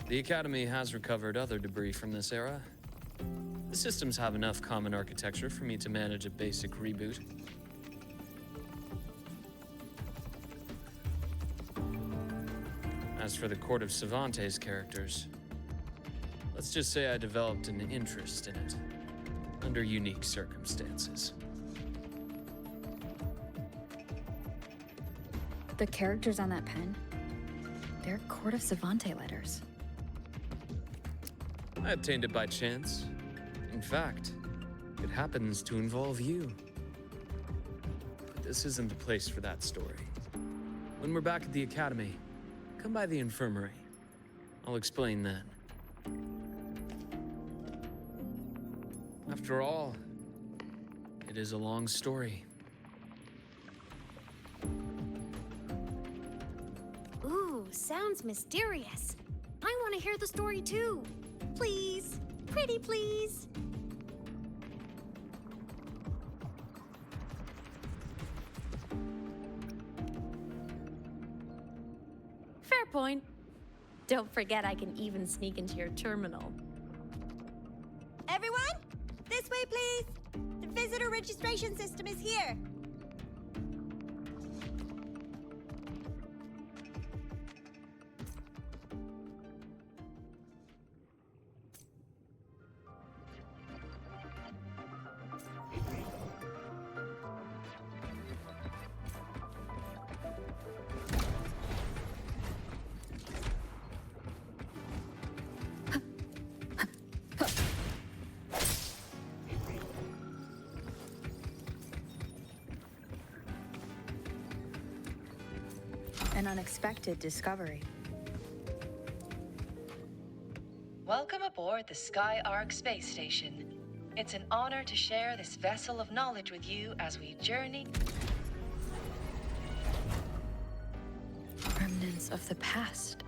The Academy has recovered other debris from this era. The systems have enough common architecture for me to manage a basic reboot. As for the Court of Cervantes characters, let's just say I developed an interest in it, under unique circumstances. The characters on that pen, they're Court of Cervantes letters. I obtained it by chance. In fact, it happens to involve you. But this isn't the place for that story. When we're back at the Academy, come by the infirmary. I'll explain then. After all, it is a long story. Ooh, sounds mysterious. I want to hear the story too. Please. Pretty please. Fair point. Don't forget I can even sneak into your terminal. Everyone, this way, please. The visitor registration system is here. An unexpected discovery. Welcome aboard the Sky Ark space station. It's an honor to share this vessel of knowledge with you as we journey. Remnants of the past.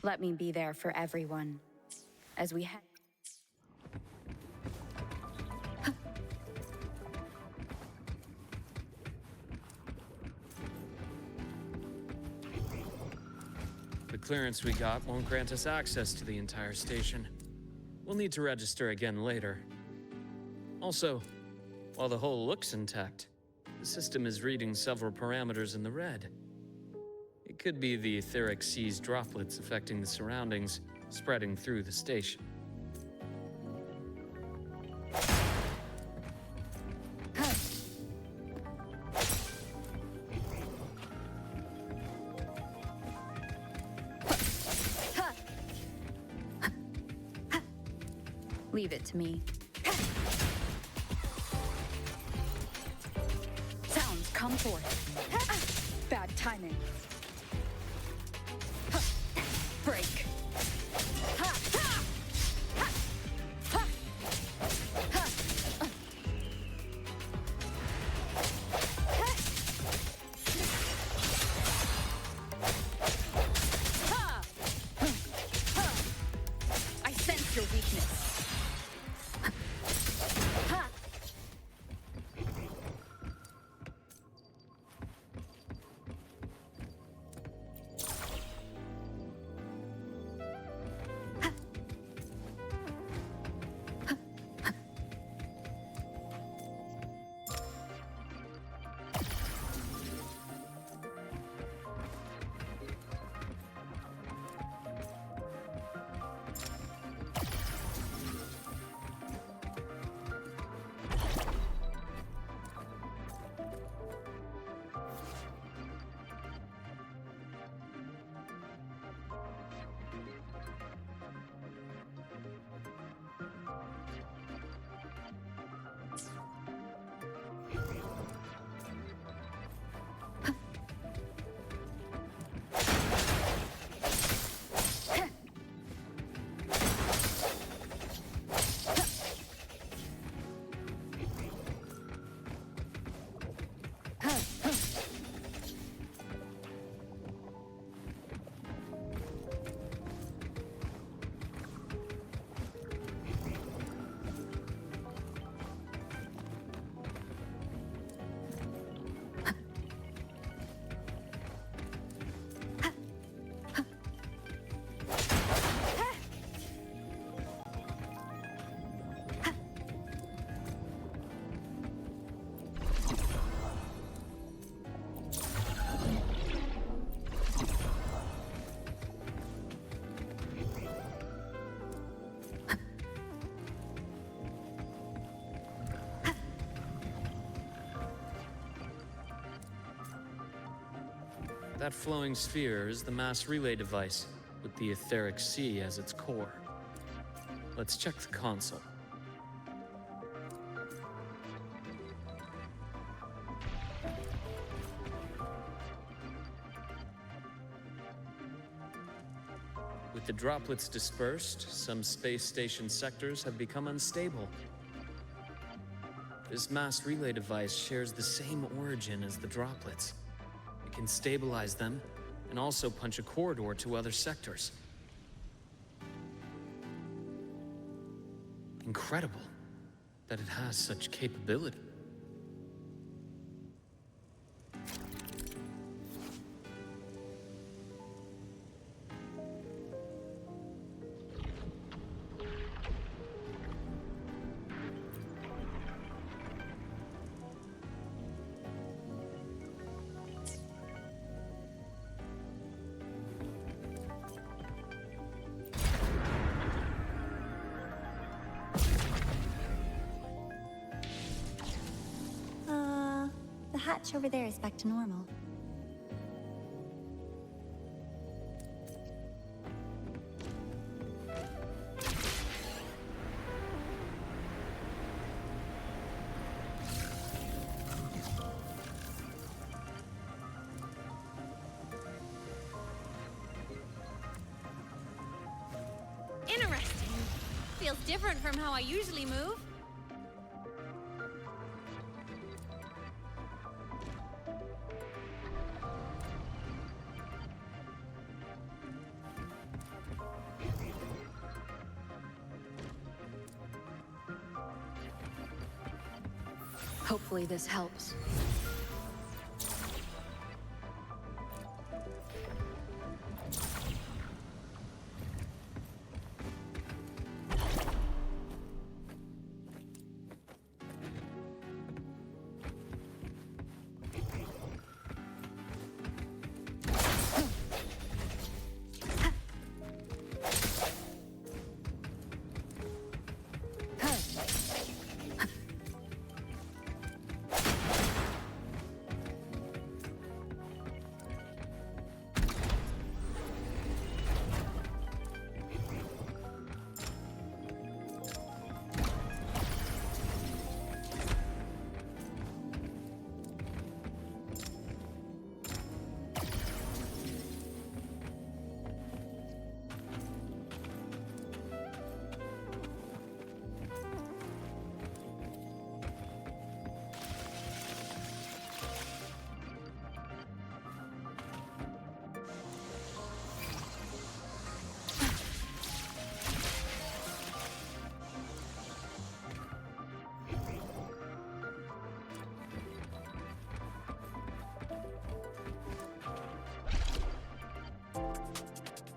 Let me be there for everyone as we head. The clearance we got won't grant us access to the entire station. We'll need to register again later. Also, while the hull looks intact, the system is reading several parameters in the red. It could be the etheric seas droplets affecting the surroundings, spreading through the station. Leave it to me. Sounds come forth. Bad timing. Break. I sense your weakness. That flowing sphere is the mass relay device, with the etheric sea as its core. Let's check the console. With the droplets dispersed, some space station sectors have become unstable. This mass relay device shares the same origin as the droplets. It can stabilize them and also punch a corridor to other sectors. Incredible that it has such capability. The hatch over there is back to normal. Interesting. Feels different from how I usually move. Hopefully this helps.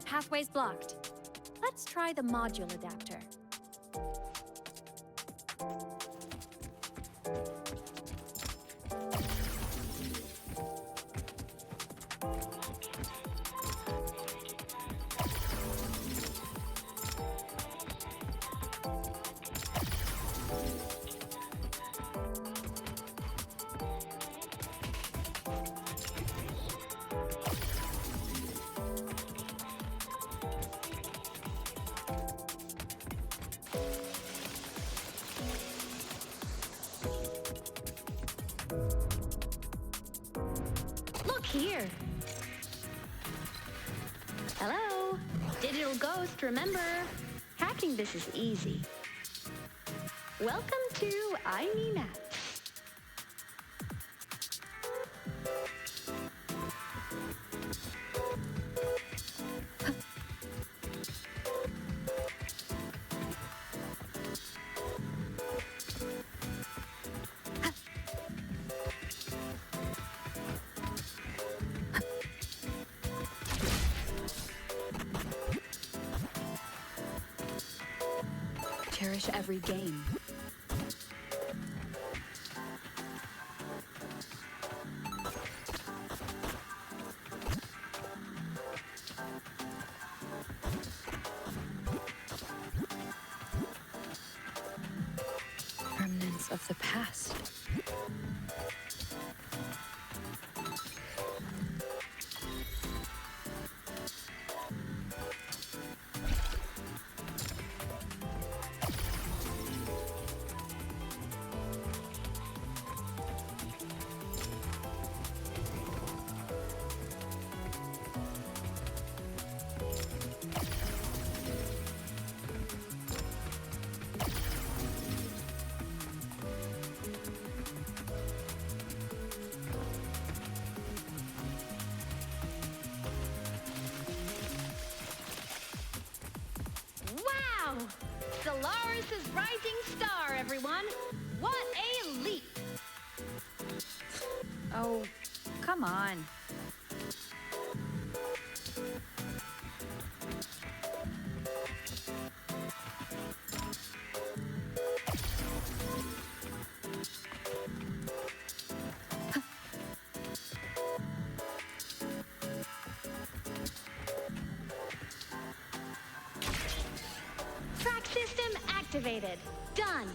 Pathway's blocked. Let's try the module adapter. Look here. Hello. Digital Ghost, remember? Hacking this is easy. Welcome to iMeMap. Cherish every game. Remnants of the past. Solaris' rising star, everyone! What a leap! Oh, come on. Track system activated. Done.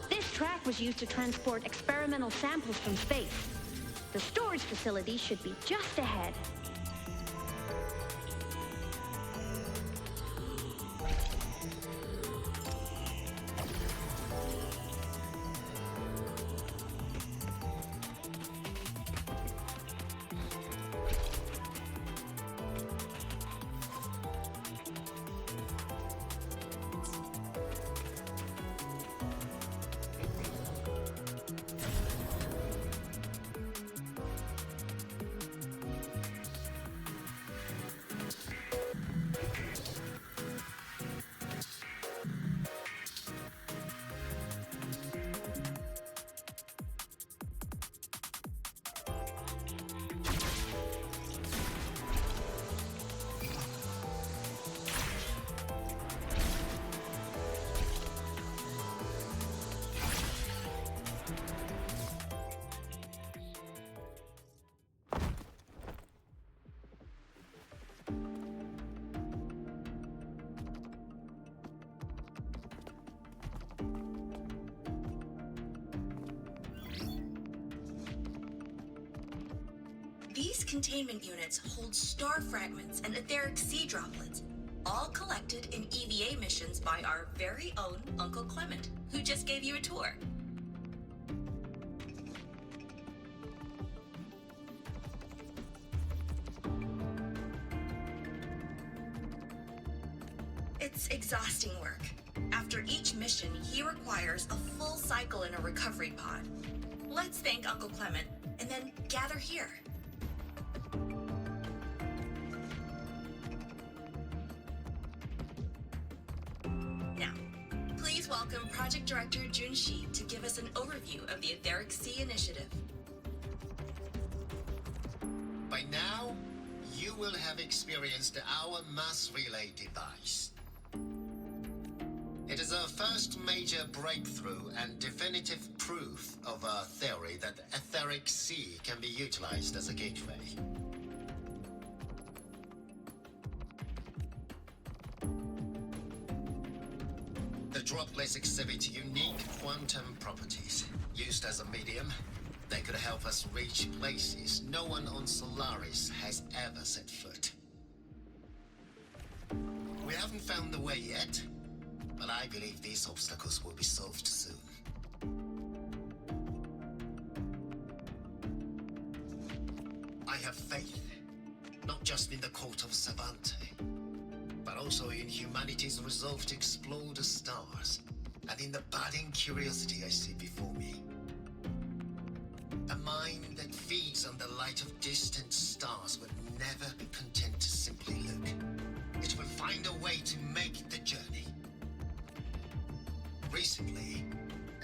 This track was used to transport experimental samples from space. The storage facility should be just ahead. These containment units hold star fragments and etheric sea droplets, all collected in EVA missions by our very own Uncle Clement, who just gave you a tour. It's exhausting work. After each mission, he requires a full cycle in a recovery pod. Let's thank Uncle Clement, and then gather here. Now, please welcome Project Director Jun Shi to give us an overview of the Etheric Sea Initiative. By now, you will have experienced our mass relay device. It is our first major breakthrough and definitive proof of our theory that the etheric sea can be utilized as a gateway. The droplets exhibit unique quantum properties. Used as a medium, they could help us reach places no one on Solaris has ever set foot. We haven't found the way yet, but I believe these obstacles will be solved soon. I have faith, not just in the court of Savante, but also in humanity's resolve to explore the stars, and in the budding curiosity I see before me. A mind that feeds on the light of distant stars would never be content to simply look. It will find a way to make the journey. Recently,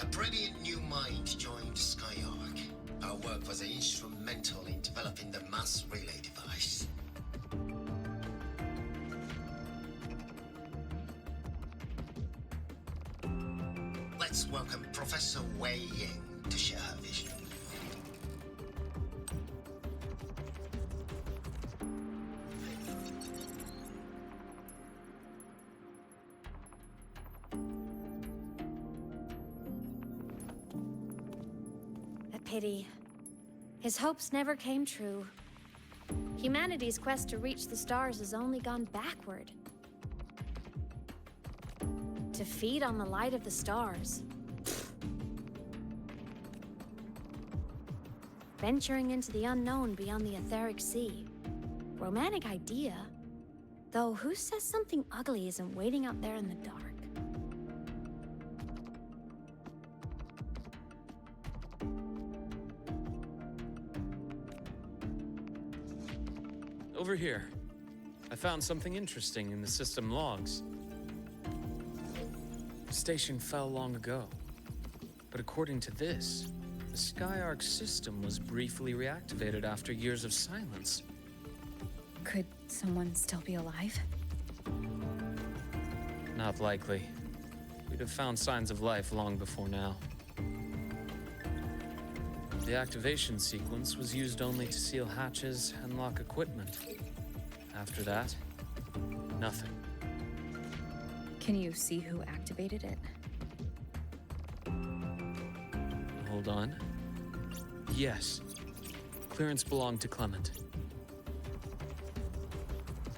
a brilliant new mind joined Skyark. Our work was instrumental in developing the mass relay device. Let's welcome Professor Wei Ying to share her vision. A pity. His hopes never came true. Humanity's quest to reach the stars has only gone backward. To feed on the light of the stars. Venturing into the unknown beyond the etheric sea. Romantic idea. Though who says something ugly isn't waiting out there in the dark? Over here. I found something interesting in the system logs. station fell long ago. But according to this, the Skyark system was briefly reactivated after years of silence. Could someone still be alive? Not likely. We'd have found signs of life long before now. The activation sequence was used only to seal hatches and lock equipment. After that, nothing. Can you see who activated it? Hold on. Yes. Clearance belonged to Clement.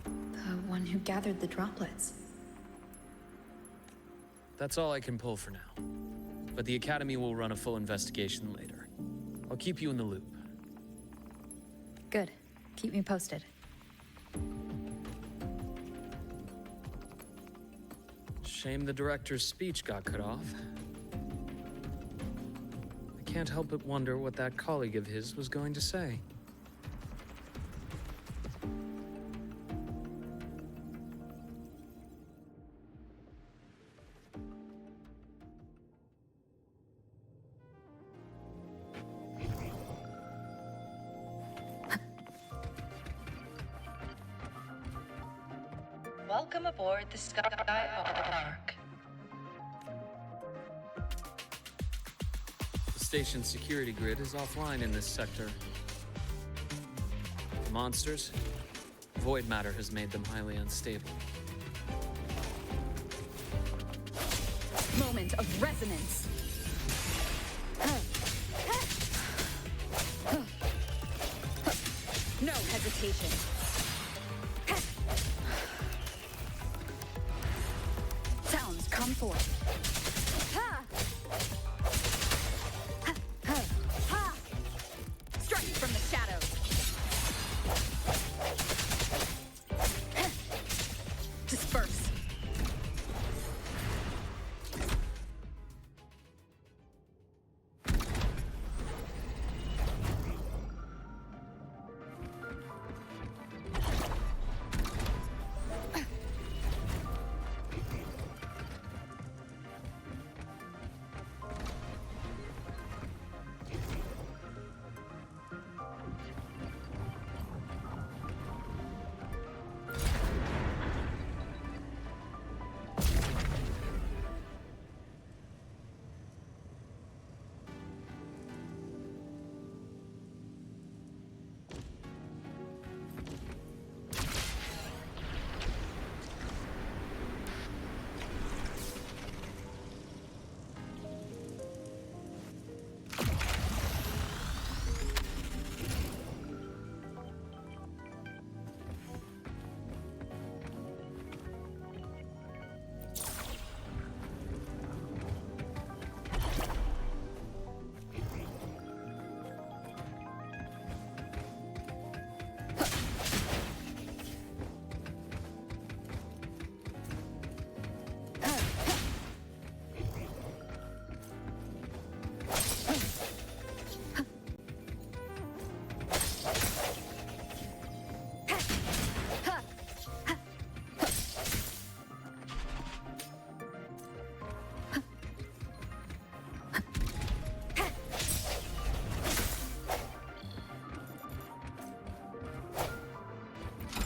The one who gathered the droplets. That's all I can pull for now. But the Academy will run a full investigation later. I'll keep you in the loop. Good. Keep me posted. Shame the director's speech got cut off. I can't help but wonder what that colleague of his was going to say. Welcome aboard the Skyark. The station's security grid is offline in this sector. The monsters, void matter has made them highly unstable. Moment of resonance. No hesitation. Sounds come forth. Strike from the shadows. Disperse.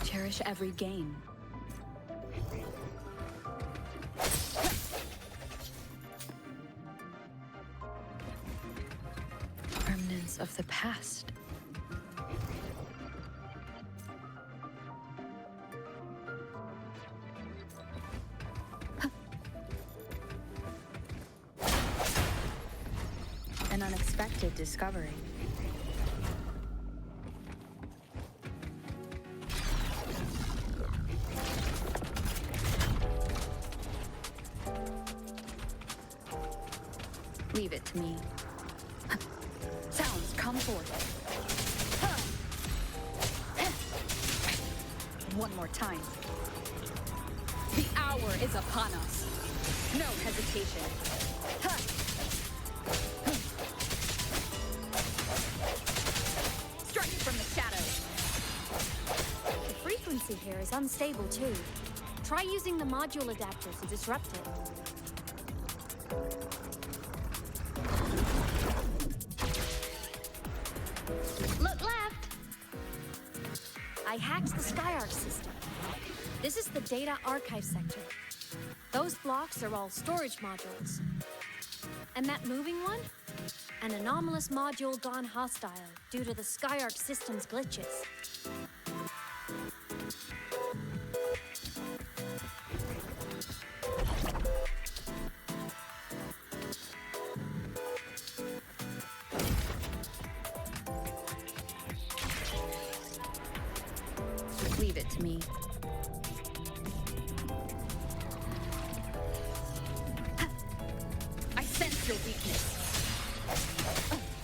Cherish every gain. Remnants of the past. An unexpected discovery. Leave it to me. Sounds come forth. One more time. The hour is upon us. No hesitation. Strike from the shadows. The frequency here is unstable too. Try using the module adapter to disrupt it. I hacked the Skyarc system. This is the data archive sector. Those blocks are all storage modules. And that moving one? An anomalous module gone hostile due to the Skyarc system's glitches. Leave it to me. I sense your weakness.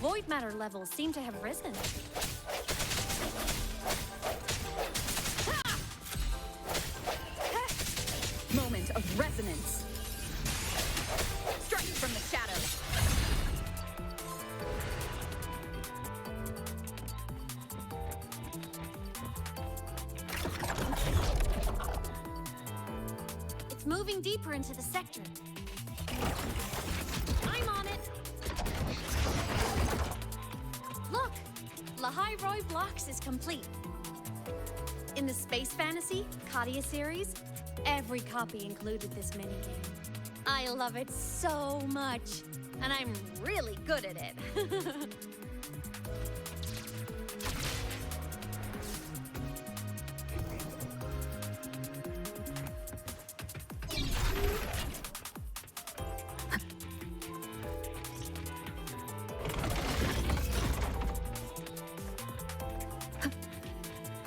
Void matter levels seem to have risen. Moment of resonance. Strike from the shadows. It's moving deeper into the sector. I'm on it. Look, Lahai Roy Blocks is complete. In the Space Fantasy Katia series, every copy included this minigame. I love it so much, and I'm really good at it.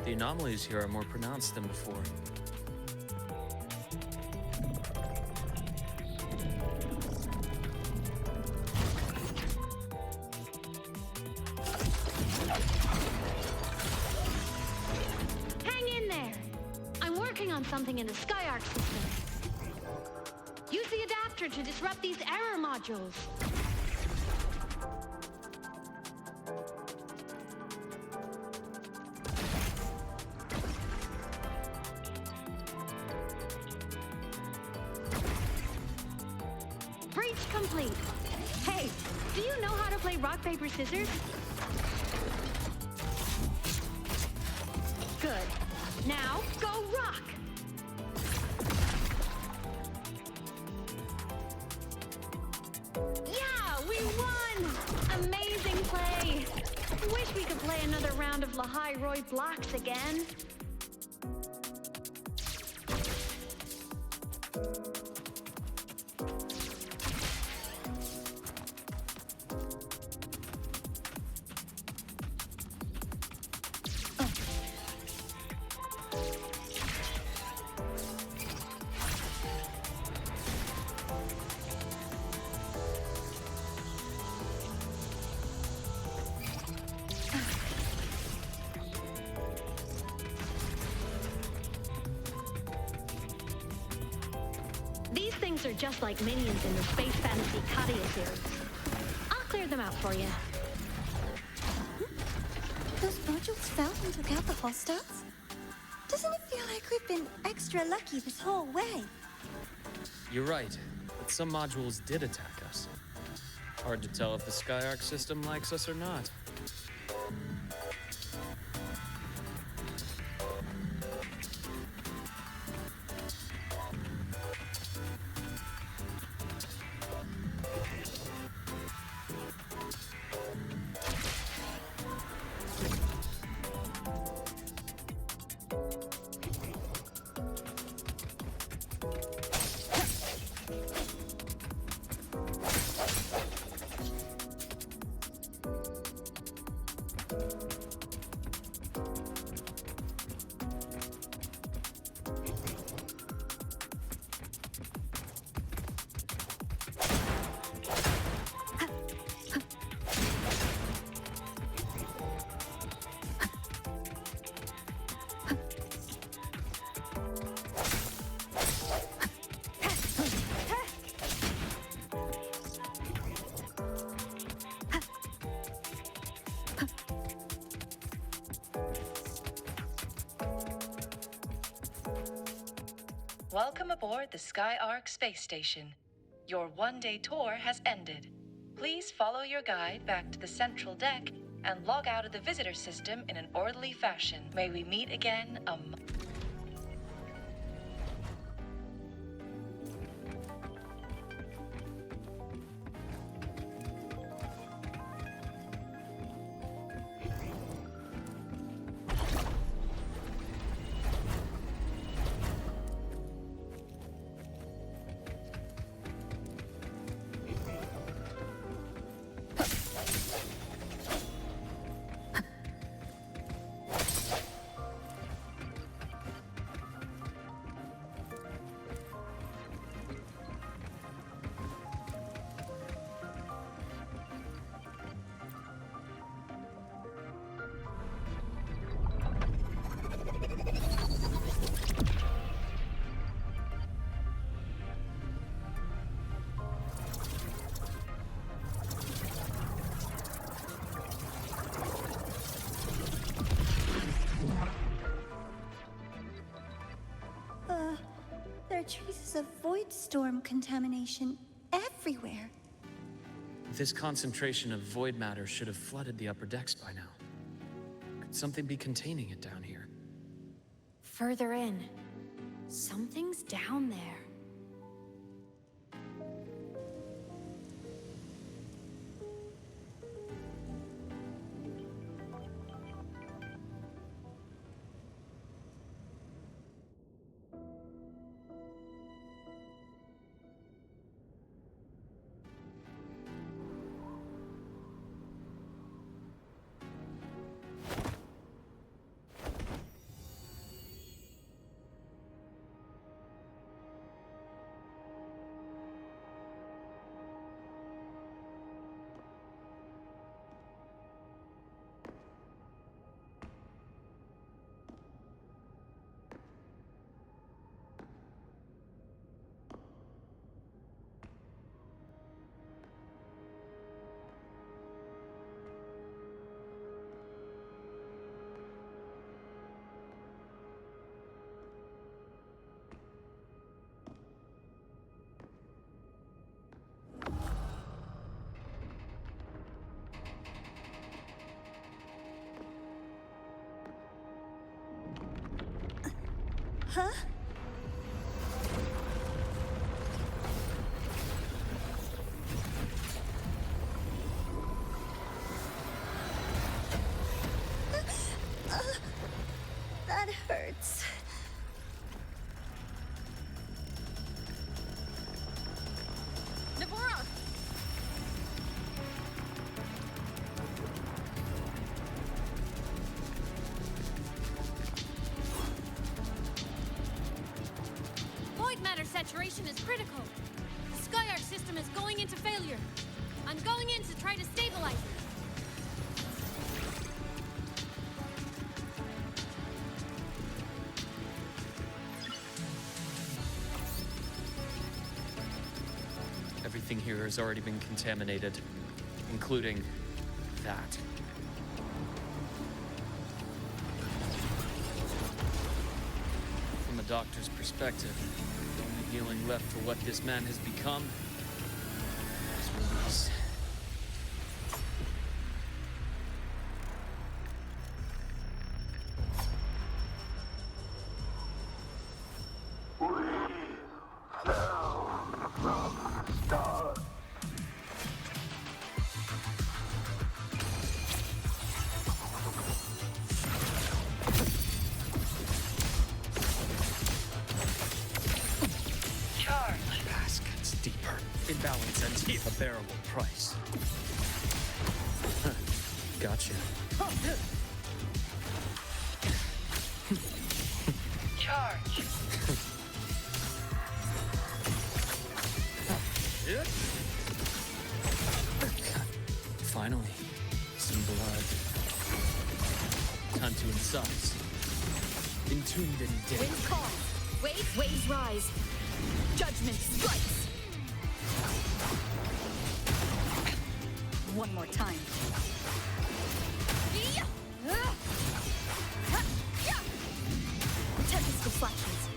The anomalies here are more pronounced than before. Hang in there! I'm working on something in the Skyarc system. Use the adapter to disrupt these error modules. Breach complete. Hey, do you know how to play rock, paper, scissors? Good. Now, go rock! Yeah, we won! Amazing play! Wish we could play another round of Lahai Roy Blocks again. These things are just like minions in the Space Fantasy Katia series. I'll clear them out for you. Those modules fell and took out the hostiles? Doesn't it feel like we've been extra lucky this whole way? You're right, but some modules did attack us. Hard to tell if the Skyarc system likes us or not. Welcome aboard the Skyarc space station. Your one-day tour has ended. Please follow your guide back to the central deck and log out of the visitor system in an orderly fashion. May we meet again There are traces of void storm contamination everywhere. This concentration of void matter should have flooded the upper decks by now. Could something be containing it down here? Further in. Something's down there. Huh? That hurts. Navora! Void matter saturation is critical. The Skyark system is going into failure. I'm going in to try to stabilize it. Everything here has already been contaminated, including that. From a doctor's perspective, the only healing left for what this man has become is release. Imbalance and a bearable price. Huh. Gotcha. charge. Finally, some blood. Time to incise. Entombed and dead. Wind calls. Waves rise. Judgment strikes. One more time. Tempest deflections.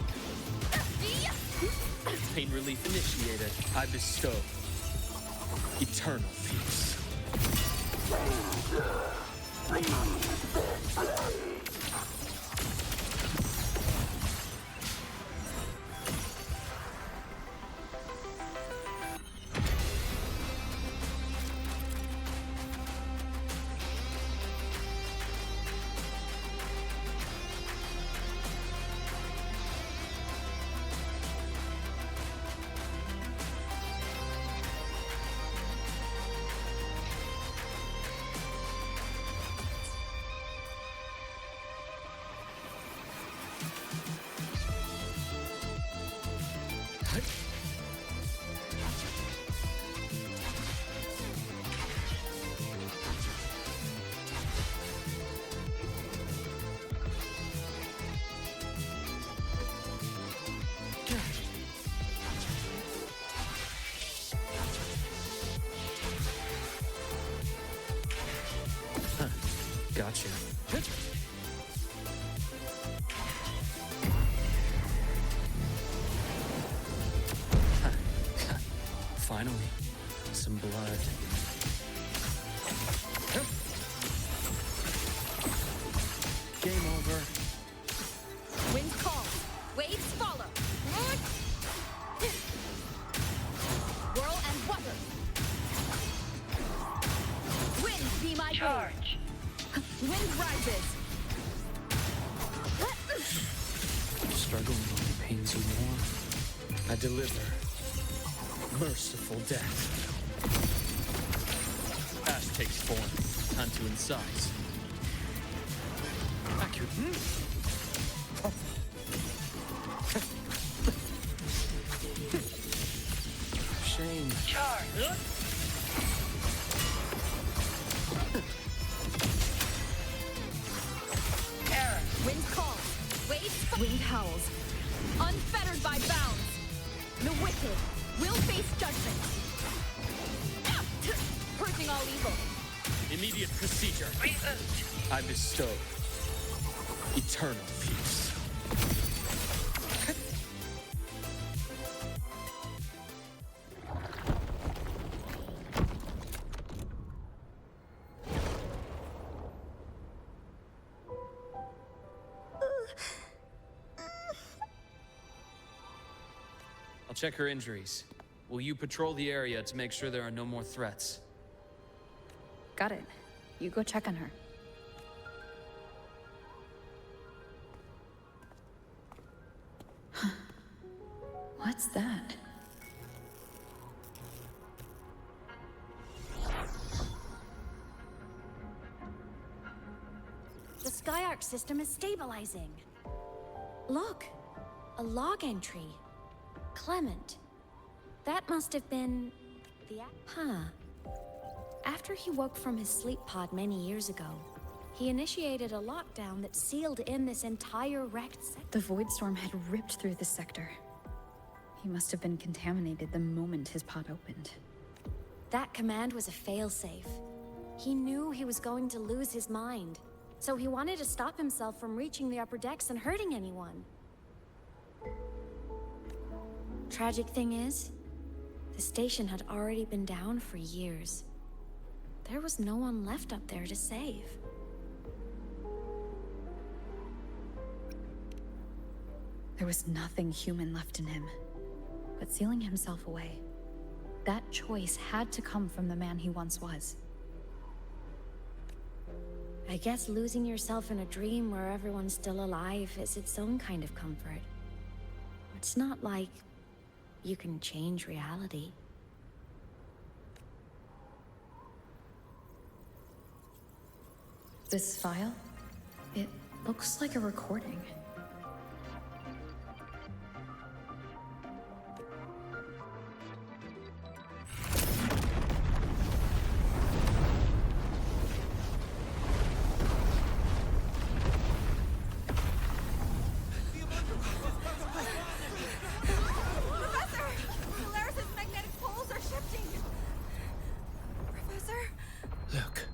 Pain relief initiated. I bestow eternal peace. Gotcha. Finally, some blood. Game over. Wind calls. Waves follow. Whirl and water. Wind be my charge. Wind rises. Struggling only pains you more. I deliver. Merciful death. Ash takes form. Time to incise. Accurate. Shame. Charge. Wind calls. Waves. Wind howls. Unfettered by bounds. The wicked will face judgment. Purging all evil. Immediate procedure. I bestow eternal peace. I'll check her injuries. Will you patrol the area to make sure there are no more threats? Got it. You go check on her. What's that? The Skyark system is stabilizing. Look, a log entry. Clement. That must have been the... After he woke from his sleep pod many years ago, he initiated a lockdown that sealed in this entire wrecked sector. The void storm had ripped through the sector. He must have been contaminated the moment his pod opened. That command was a failsafe. He knew he was going to lose his mind, so he wanted to stop himself from reaching the upper decks and hurting anyone. Tragic thing is, the station had already been down for years. There was no one left up there to save. There was nothing human left in him, but sealing himself away. That choice had to come from the man he once was. I guess losing yourself in a dream where everyone's still alive is its own kind of comfort. It's not like you can change reality. This file? It looks like a recording. Look.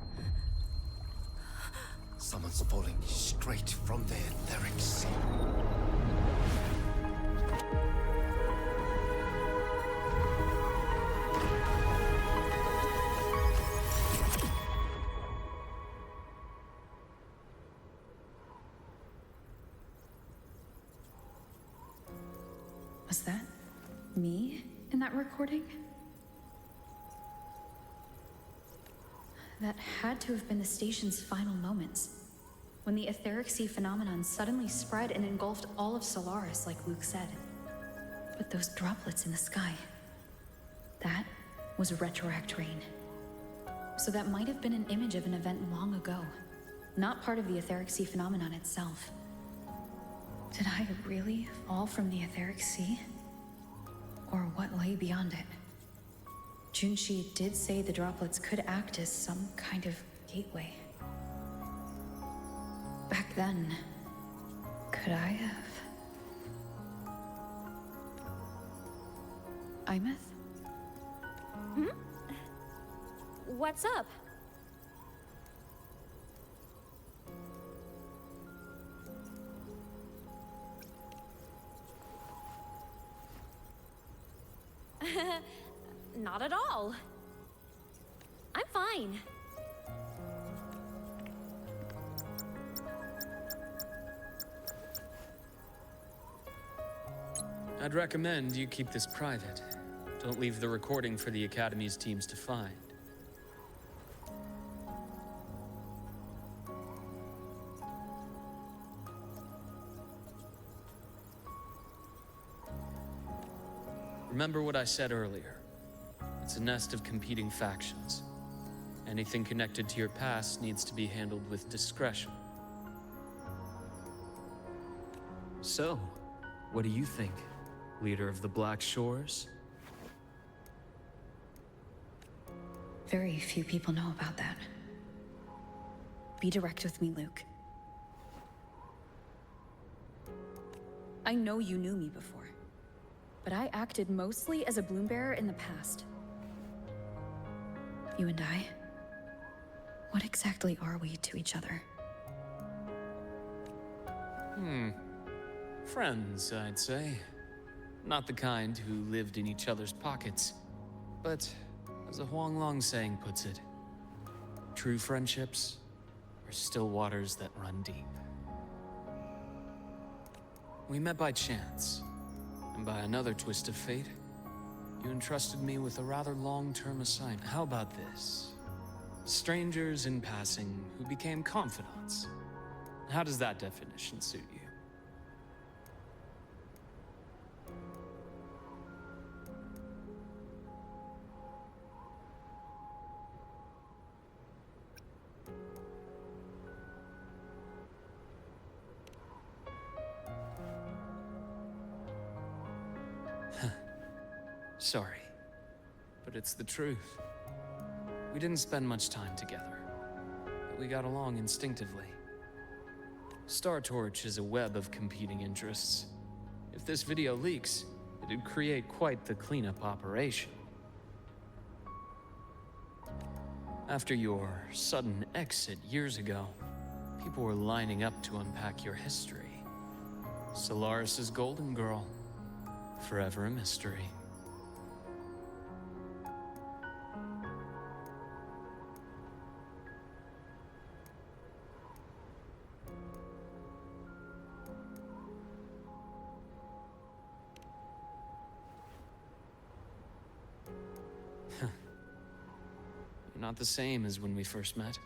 Someone's pulling straight from their etherics. Was that me in that recording? That had to have been the station's final moments, when the etheric sea phenomenon suddenly spread and engulfed all of Solaris, like Luke said. But those droplets in the sky, that was retroact rain. So that might have been an image of an event long ago, not part of the etheric sea phenomenon itself. Did I really fall from the etheric sea? Or what lay beyond it? Junshi did say the droplets could act as some kind of gateway. Back then, could I have? Imeth? Hmm? What's up? Not at all. I'm fine. I'd recommend you keep this private. Don't leave the recording for the Academy's teams to find. Remember what I said earlier. It's a nest of competing factions. Anything connected to your past needs to be handled with discretion. So, what do you think, leader of the Black Shores? Very few people know about that. Be direct with me, Luke. I know you knew me before, but I acted mostly as a bloom bearer in the past. You and I, what exactly are we to each other? Friends, I'd say. Not the kind who lived in each other's pockets. But, as a Huanglong saying puts it, true friendships are still waters that run deep. We met by chance, and by another twist of fate, you entrusted me with a rather long-term assignment. How about this? Strangers in passing who became confidants. How does that definition suit you? Sorry, but it's the truth. We didn't spend much time together, but we got along instinctively. Star Torch is a web of competing interests. If this video leaks, it'd create quite the cleanup operation. After your sudden exit years ago, people were lining up to unpack your history. Solaris's Golden Girl, forever a mystery. Not the same as when we first met.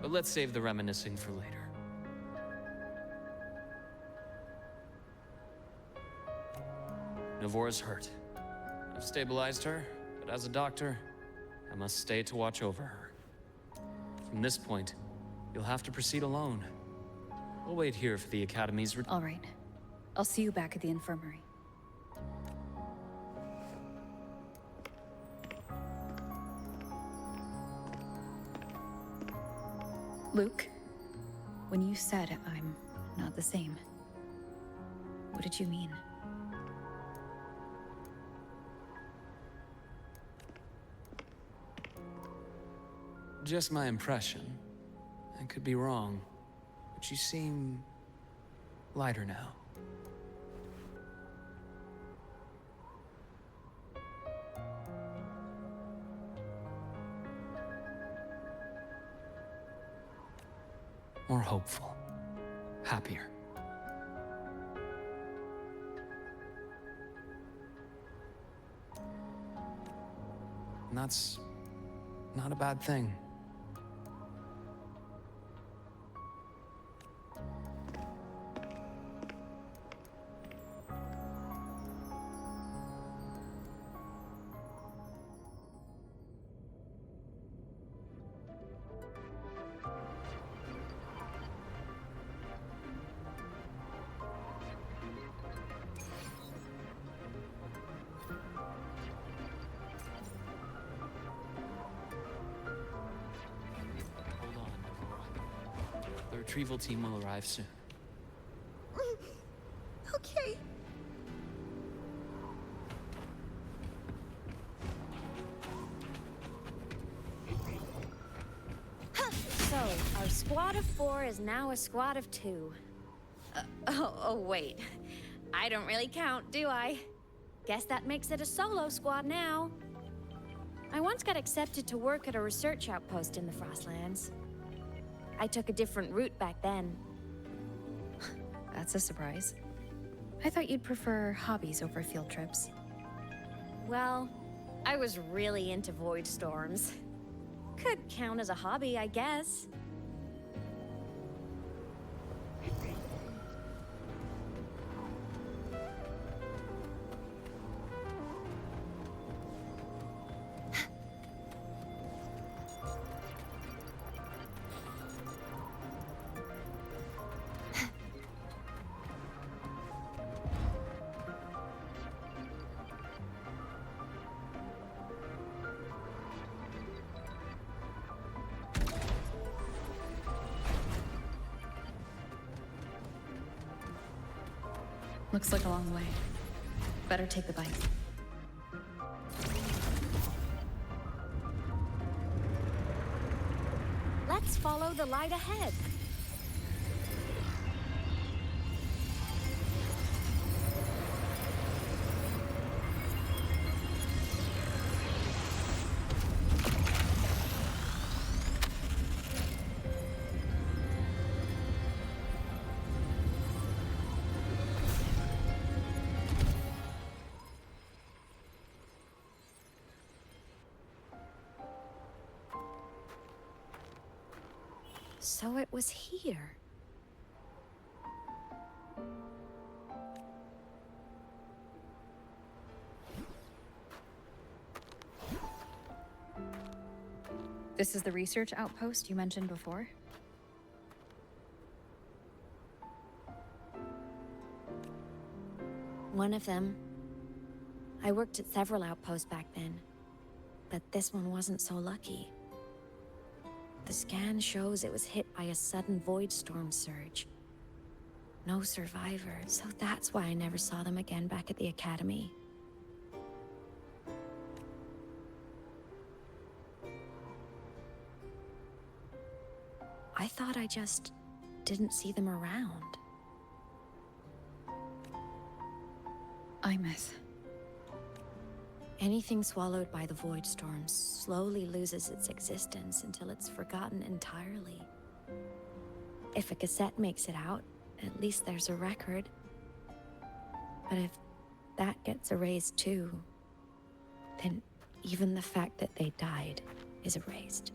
But let's save the reminiscing for later. Navora's hurt. I've stabilized her, but as a doctor, I must stay to watch over her. From this point, you'll have to proceed alone. We'll wait here for the Academy's All right. I'll see you back at the infirmary. Luke, when you said I'm not the same, what did you mean? Just my impression. I could be wrong, but you seem lighter now. More hopeful, happier. And that's not a bad thing. The retrieval team will arrive soon. Okay. So, our squad of 4 is now a squad of 2. Oh, wait. I don't really count, do I? Guess that makes it a solo squad now. I once got accepted to work at a research outpost in the Frostlands. I took a different route back then. That's a surprise. I thought you'd prefer hobbies over field trips. Well, I was really into void storms. Could count as a hobby, I guess. Looks like a long way. Better take the bike. Let's follow the light ahead. So it was here. This is the research outpost you mentioned before? One of them. I worked at several outposts back then, but this one wasn't so lucky. The scan shows it was hit by a sudden void storm surge. No survivors, so that's why I never saw them again back at the academy. I thought I just didn't see them around. Imeth. Anything swallowed by the void storms slowly loses its existence until it's forgotten entirely. If a cassette makes it out, at least there's a record. But if that gets erased too, then even the fact that they died is erased.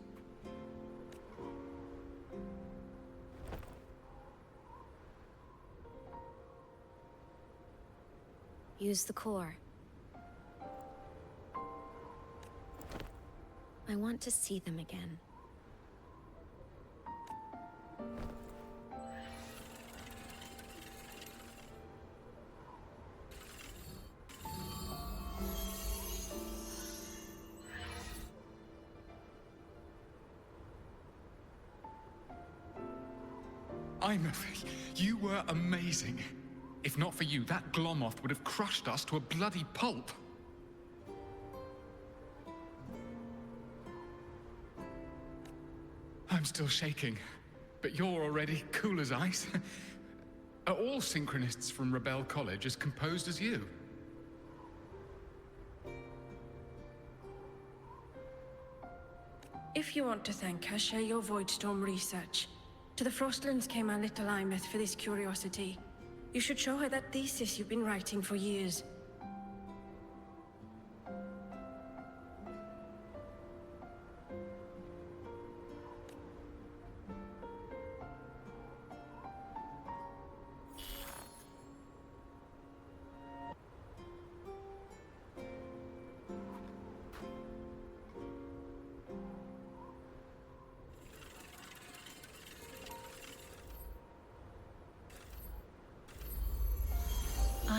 Use the core. I want to see them again. Imeth, you were amazing. If not for you, that Glomoth would have crushed us to a bloody pulp. I'm still shaking, but you're already cool as ice. Are all synchronists from Rebel College as composed as you? If you want to thank her, share your Voidstorm research. To the Frostlands came our little Imeth for this curiosity. You should show her that thesis you've been writing for years.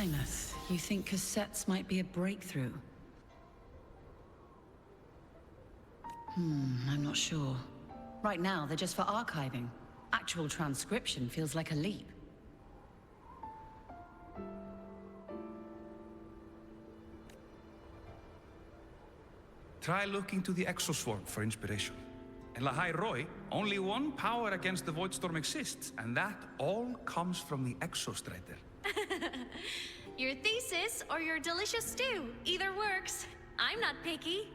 Imeth, you think cassettes might be a breakthrough? I'm not sure. Right now, they're just for archiving. Actual transcription feels like a leap. Try looking to the Exoswarm for inspiration. In Lahai Roi, only one power against the Voidstorm exists, and that all comes from the Exostrider. Your thesis or your delicious stew, either works. I'm not picky.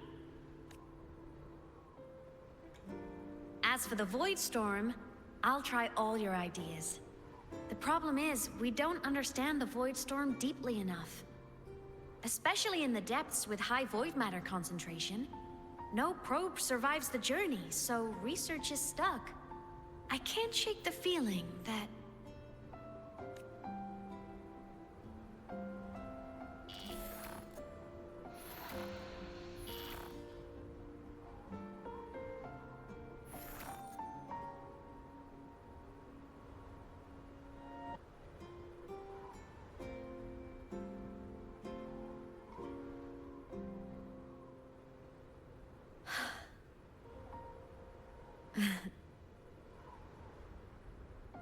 As for the Voidstorm, I'll try all your ideas. The problem is, we don't understand the Voidstorm deeply enough. Especially in the depths with high void matter concentration. No probe survives the journey, so research is stuck. I can't shake the feeling that...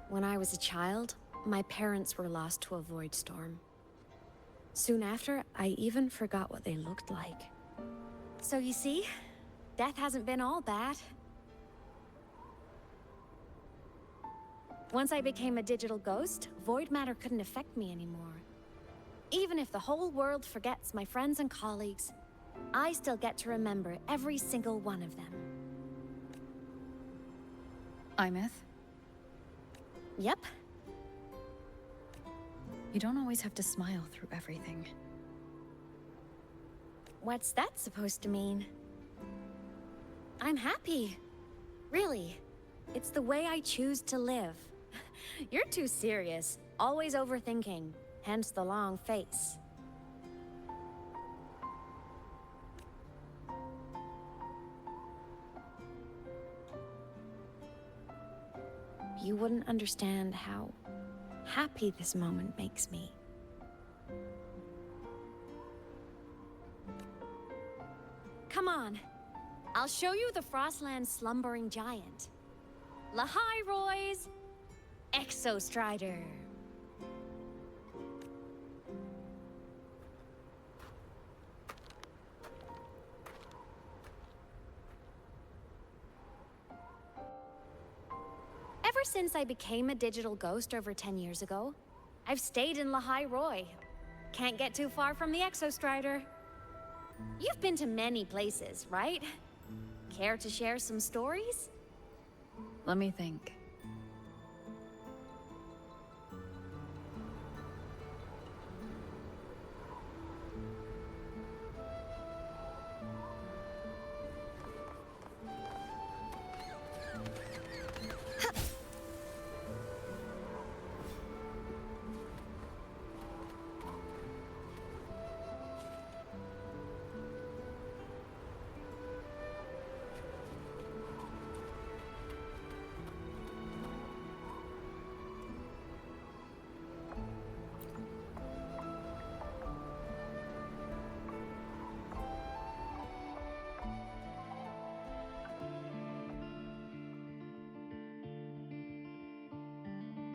When I was a child, my parents were lost to a void storm. Soon after, I even forgot what they looked like. So you see, death hasn't been all bad. Once I became a digital ghost, void matter couldn't affect me anymore. Even if the whole world forgets my friends and colleagues, I still get to remember every single one of them. Imeth? Yep. You don't always have to smile through everything. What's that supposed to mean? I'm happy. Really. It's the way I choose to live. You're too serious. Always overthinking. Hence the long face. You wouldn't understand how happy this moment makes me. Come on. I'll show you the Frostland's slumbering giant. Lahai Roy's Exostrider. Ever since I became a digital ghost over 10 years ago, I've stayed in Lahai Roi. Can't get too far from the Exostrider. You've been to many places, right? Care to share some stories? Let me think.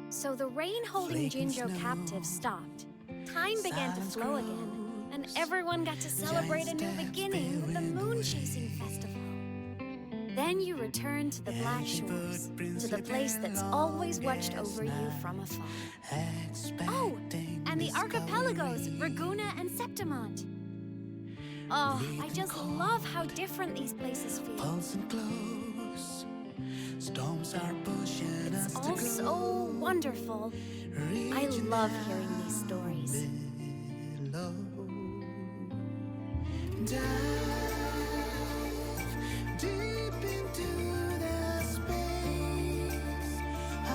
So the rain holding Jinjo captive stopped. Time began to flow again, and everyone got to celebrate a new beginning with the Moon Chasing Festival. Then you returned to the Black Shores, to the place that's always watched over you from afar. Oh, and the archipelagos, Raguna and Septimont. Oh, I just love how different these places feel. Storms are pushing It's all so wonderful. I love hearing these stories. Deep into the space,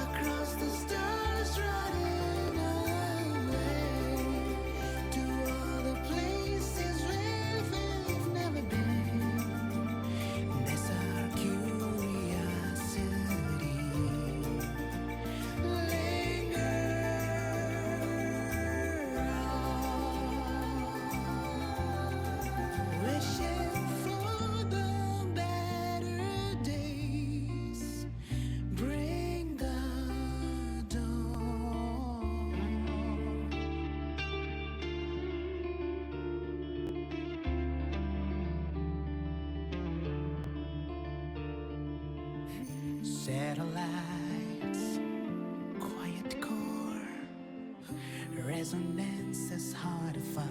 across the stars running away, to all the places where we've never been. That's our curiosity. Linger on. Satellites, quiet core, resonance is hard to find.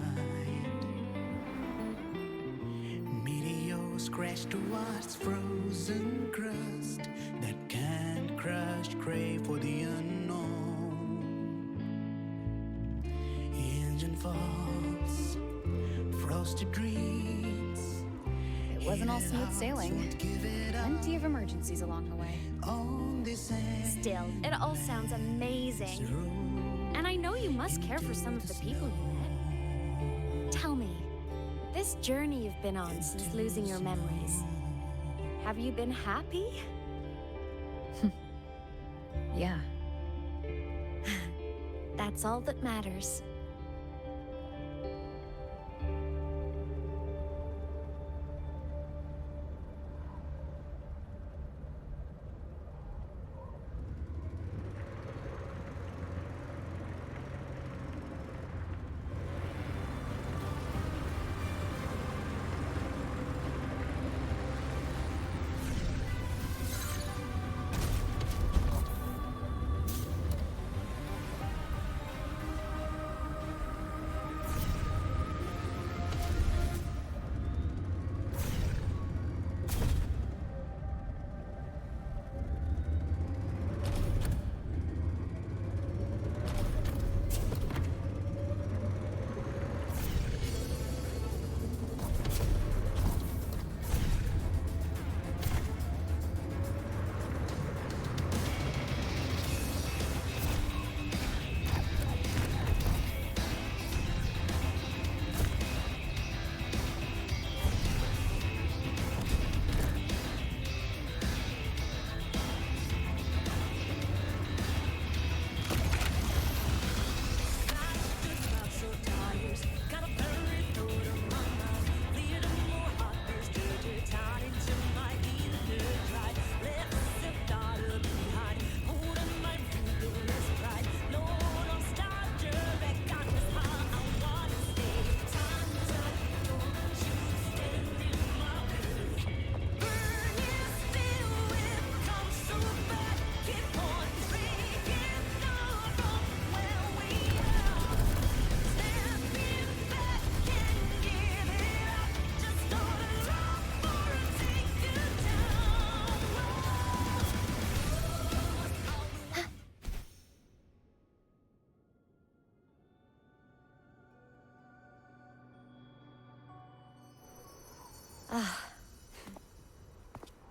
Meteors crash towards frozen crust that can't crush, crave for the unknown. Engine falls, frosted dreams. It wasn't all smooth sailing. Plenty of emergencies along the way. Still, it all sounds amazing. And I know you must care for some of the people you met. Tell me, this journey you've been on since losing your memories, have you been happy? Yeah. That's all that matters.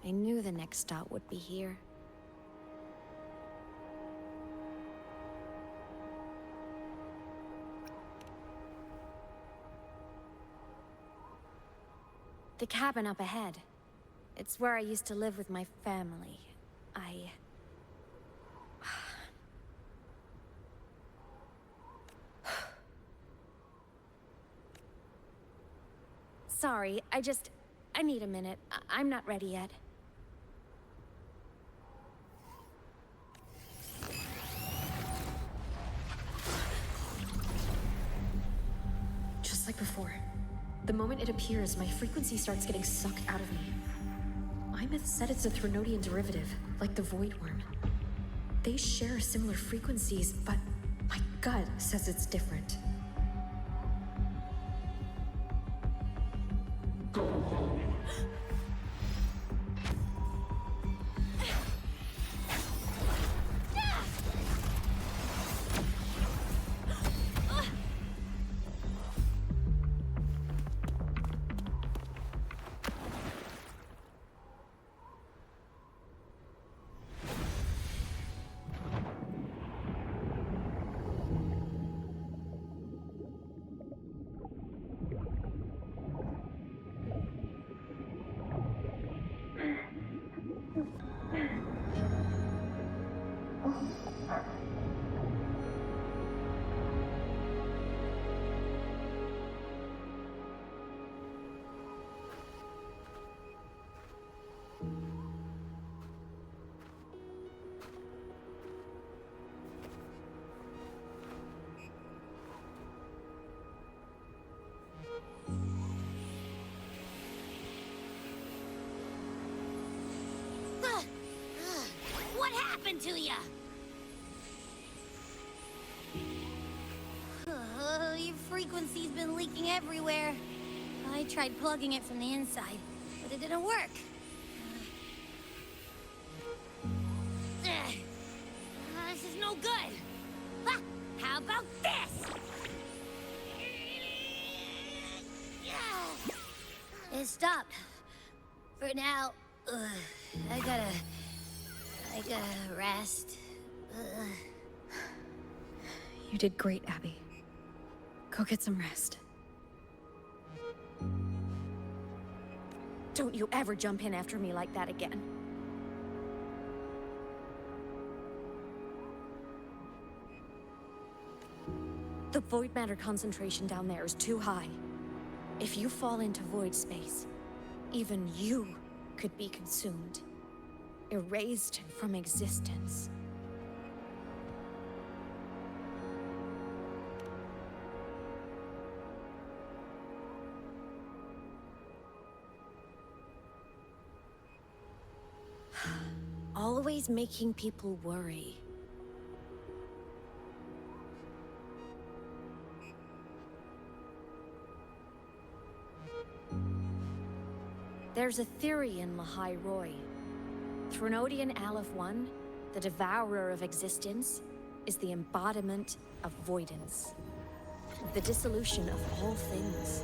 I knew the next stop would be here. The cabin up ahead. It's where I used to live with my family. Sorry, I need a minute. I'm not ready yet. Just like before. The moment it appears, my frequency starts getting sucked out of me. Imeth said it's a Threnodian derivative, like the Void Worm. They share similar frequencies, but my gut says it's different. What happened to you? Your frequency's been leaking everywhere. I tried plugging it from the inside, but it didn't work. This is no good. Ha! How about this? It stopped. For now, I gotta rest. You did great, Abby. Go get some rest. Don't you ever jump in after me like that again. The void matter concentration down there is too high. If you fall into void space, even you could be consumed, erased from existence. Always making people worry. There's a theory in Lahai Roy. Threnodian Aleph 1, the devourer of existence, is the embodiment of voidance. The dissolution of all things.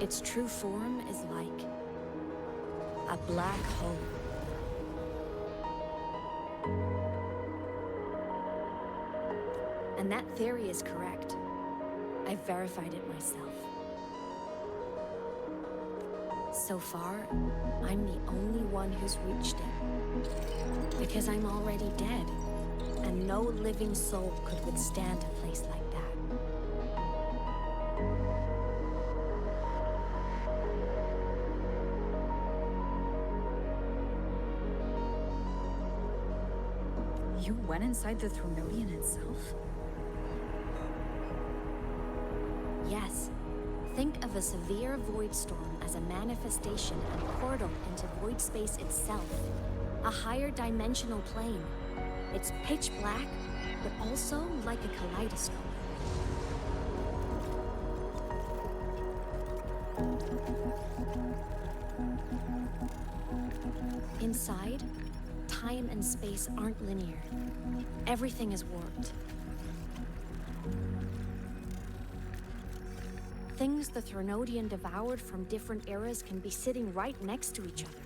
Its true form is like a black hole. And that theory is correct. I've verified it myself. So far, I'm the only one who's reached it. Because I'm already dead, and no living soul could withstand a place like that. You went inside the Threnodian itself? Yes. Think of a severe void storm as a manifestation and portal into void space itself. A higher dimensional plane. It's pitch black, but also like a kaleidoscope. Inside, time and space aren't linear. Everything is warped. Things the Threnodian devoured from different eras can be sitting right next to each other.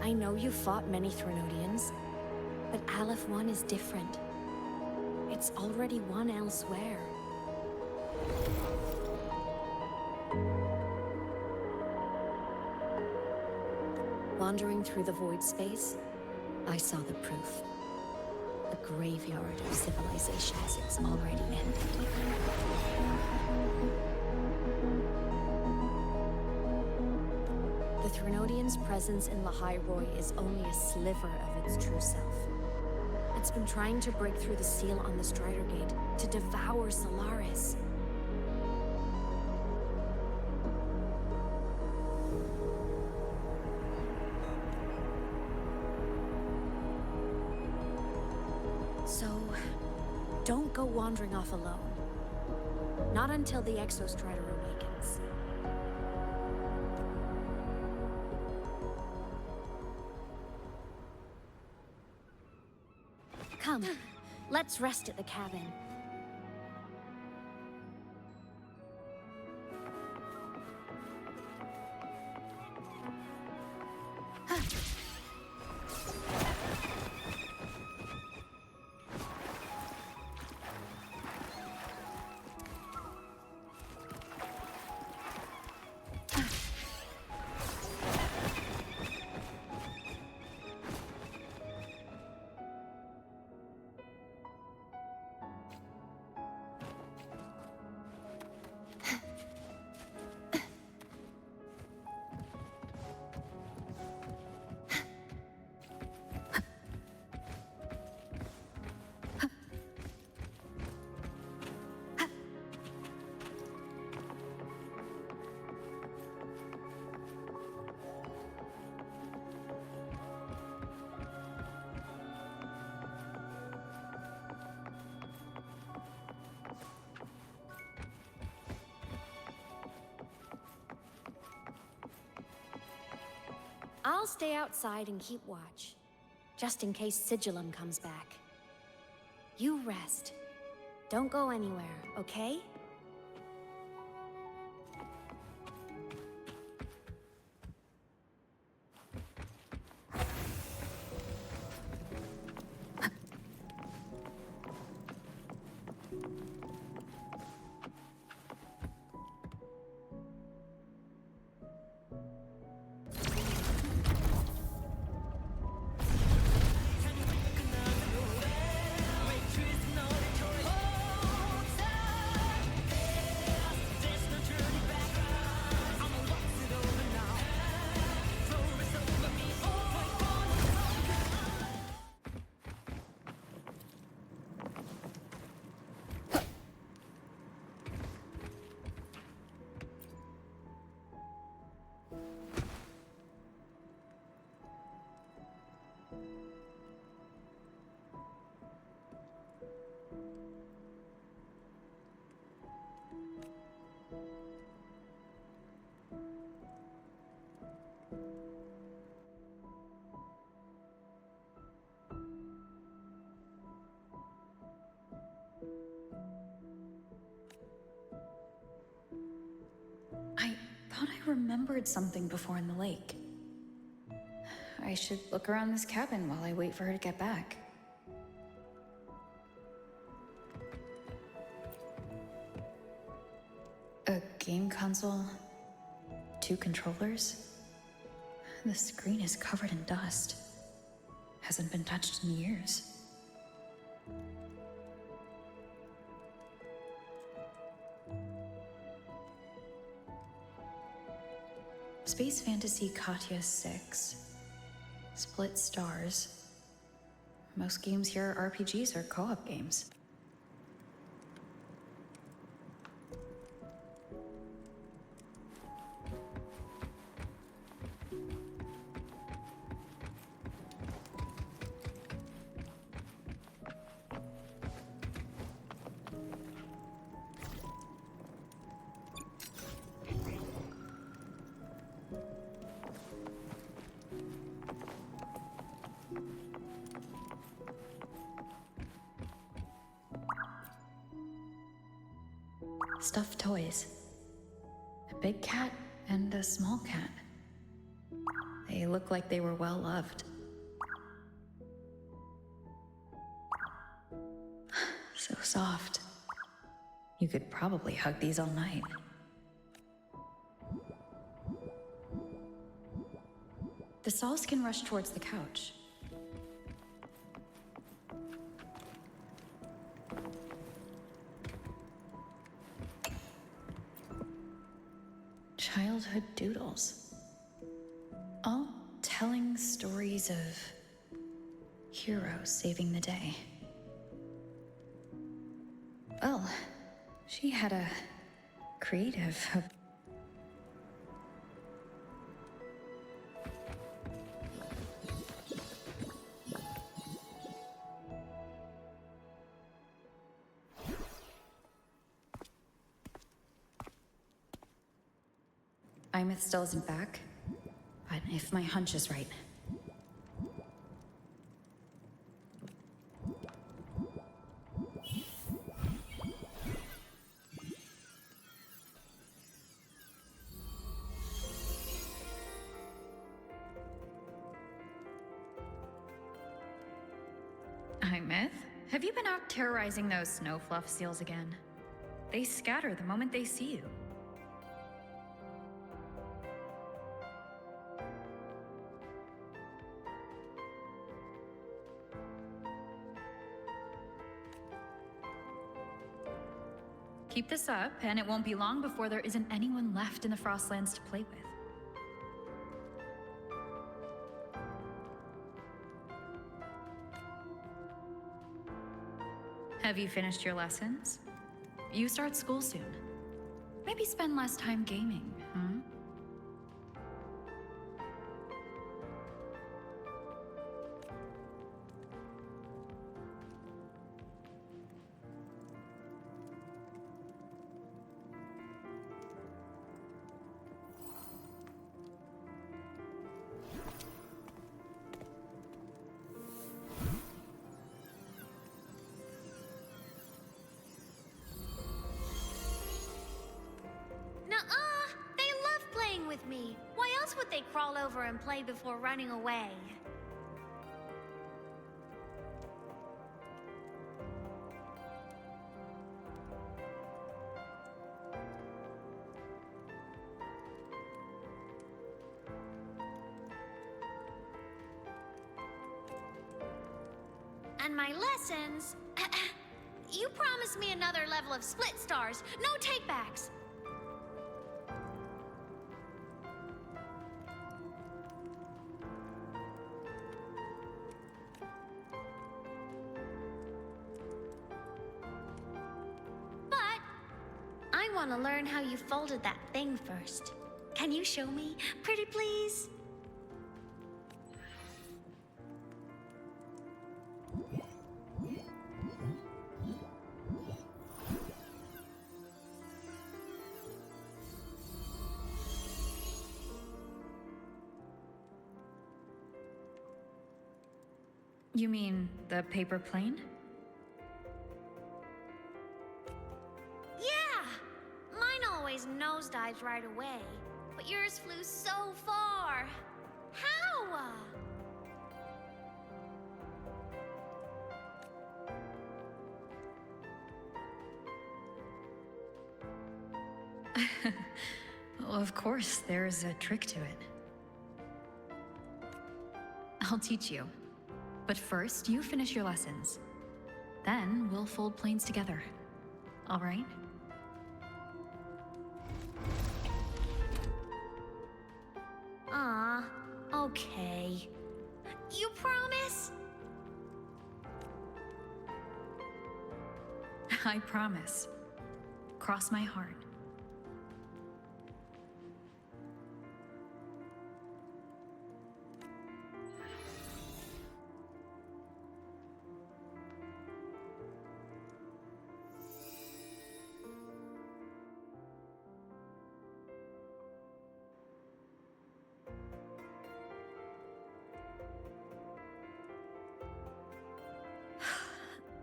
I know you fought many Threnodians, but Aleph 1 is different. It's already won elsewhere. Wandering through the void space, I saw the proof. The graveyard of civilizations is already ended. The Threnodian's presence in Lahai Roy is only a sliver of its true self. It's been trying to break through the seal on the Strider Gate to devour Solaris. So, don't go wandering off alone. Not until the Exostrider awakens. Come, let's rest at the cabin. I'll stay outside and keep watch, just in case Sigillum comes back. You rest. Don't go anywhere, okay? I thought I remembered something before in the lake. I should look around this cabin while I wait for her to get back. A game console, 2 controllers. The screen is covered in dust. Hasn't been touched in years. Space Fantasy Katya 6. Split stars. Most games here are RPGs or co-op games. Stuffed toys. A big cat and a small cat. They look like they were well loved. So soft. You could probably hug these all night. The saws can rush towards the couch. Childhood doodles. All telling stories of heroes saving the day. Well, she had a creative. Imeth still isn't back, but if my hunch is right. Imeth, have you been out terrorizing those snow fluff seals again? They scatter the moment they see you. Keep this up, and it won't be long before there isn't anyone left in the Frostlands to play with. Have you finished your lessons? You start school soon. Maybe spend less time gaming, huh? what they crawl over and play before running away. And my lessons... You promised me another level of split stars. No takebacks. But I want to learn how you folded that thing first. Can you show me, pretty please? You mean the paper plane? Yeah! Mine always nosedives right away, but yours flew so far. How? Well, of course, there's a trick to it. I'll teach you. But first, you finish your lessons. Then we'll fold planes together. All right? Aw, okay. You promise? I promise. Cross my heart.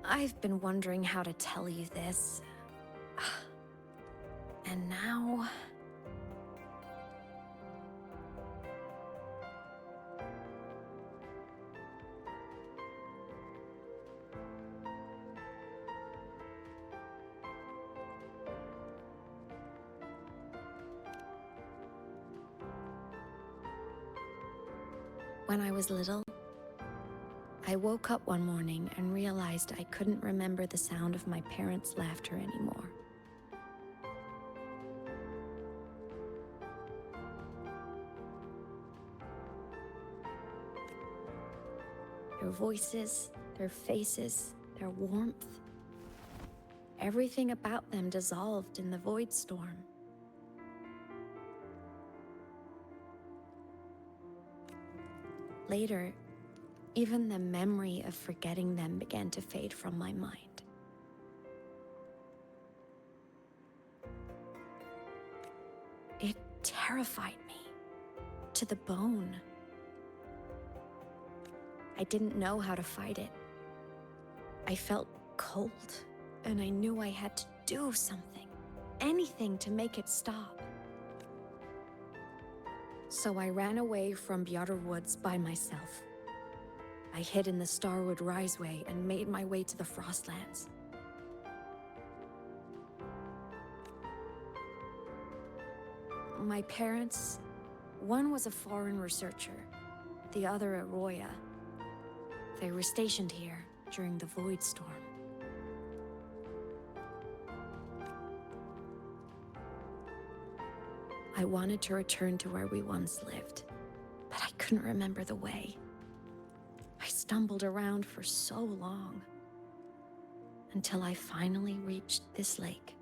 I've been wondering how to tell you this. And now... When I was little, I woke up one morning and realized I couldn't remember the sound of my parents' laughter anymore. Their voices, their faces, their warmth. Everything about them dissolved in the void storm. Later, even the memory of forgetting them began to fade from my mind. It terrified me to the bone. I didn't know how to fight it. I felt cold, and I knew I had to do something, anything to make it stop. So I ran away from Bjarter Woods by myself. I hid in the Starwood Riseway and made my way to the Frostlands. My parents, one was a foreign researcher, the other a Roya. They were stationed here during the Void Storm. I wanted to return to where we once lived, but I couldn't remember the way. I stumbled around for so long, until I finally reached this lake.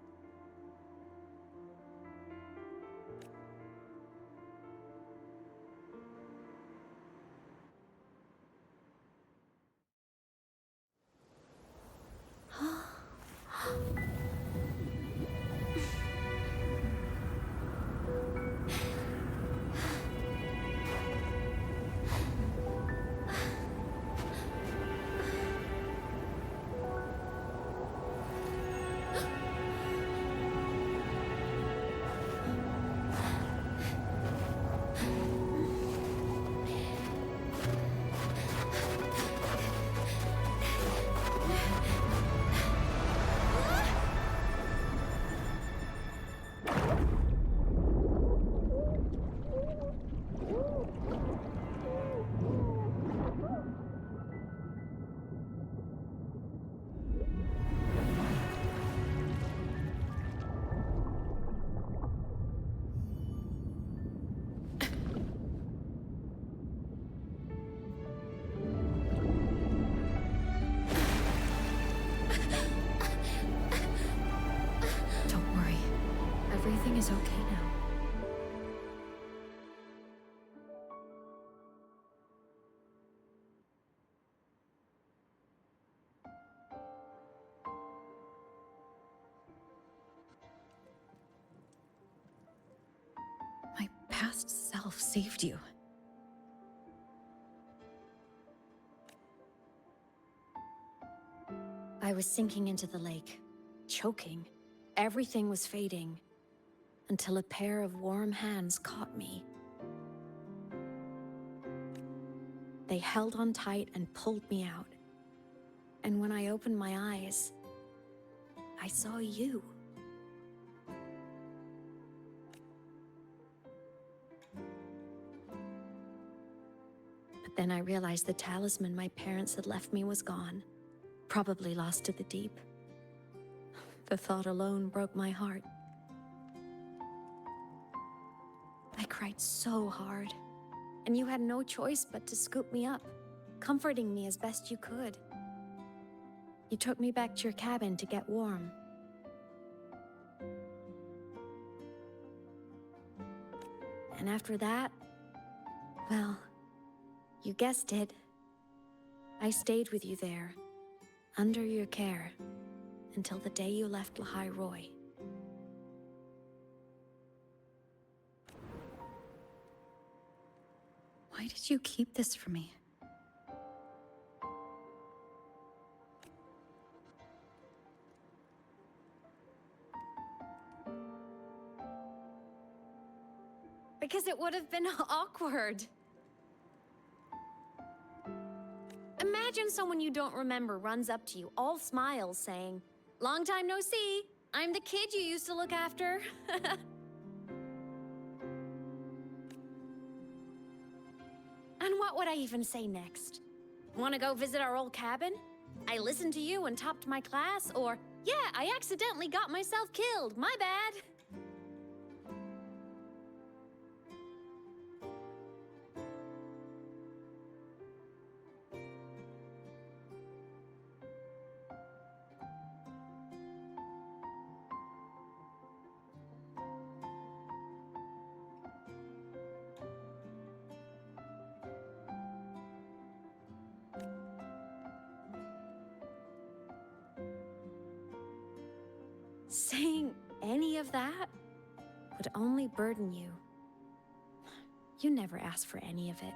is okay now. My past self saved you. I was sinking into the lake, choking. Everything was fading, until a pair of warm hands caught me. They held on tight and pulled me out. And when I opened my eyes, I saw you. But then I realized the talisman my parents had left me was gone, probably lost to the deep. The thought alone broke my heart. I cried so hard, and you had no choice but to scoop me up, comforting me as best you could. You took me back to your cabin to get warm. And after that, well, you guessed it. I stayed with you there, under your care, until the day you left Lahai Roy. Why did you keep this from me? Because it would have been awkward. Imagine someone you don't remember runs up to you, all smiles, saying, "Long time no see. I'm the kid you used to look after." And what would I even say next? Want to go visit our old cabin? I listened to you and topped my class, or, yeah, I accidentally got myself killed. My bad. Saying any of that would only burden you. You never asked for any of it.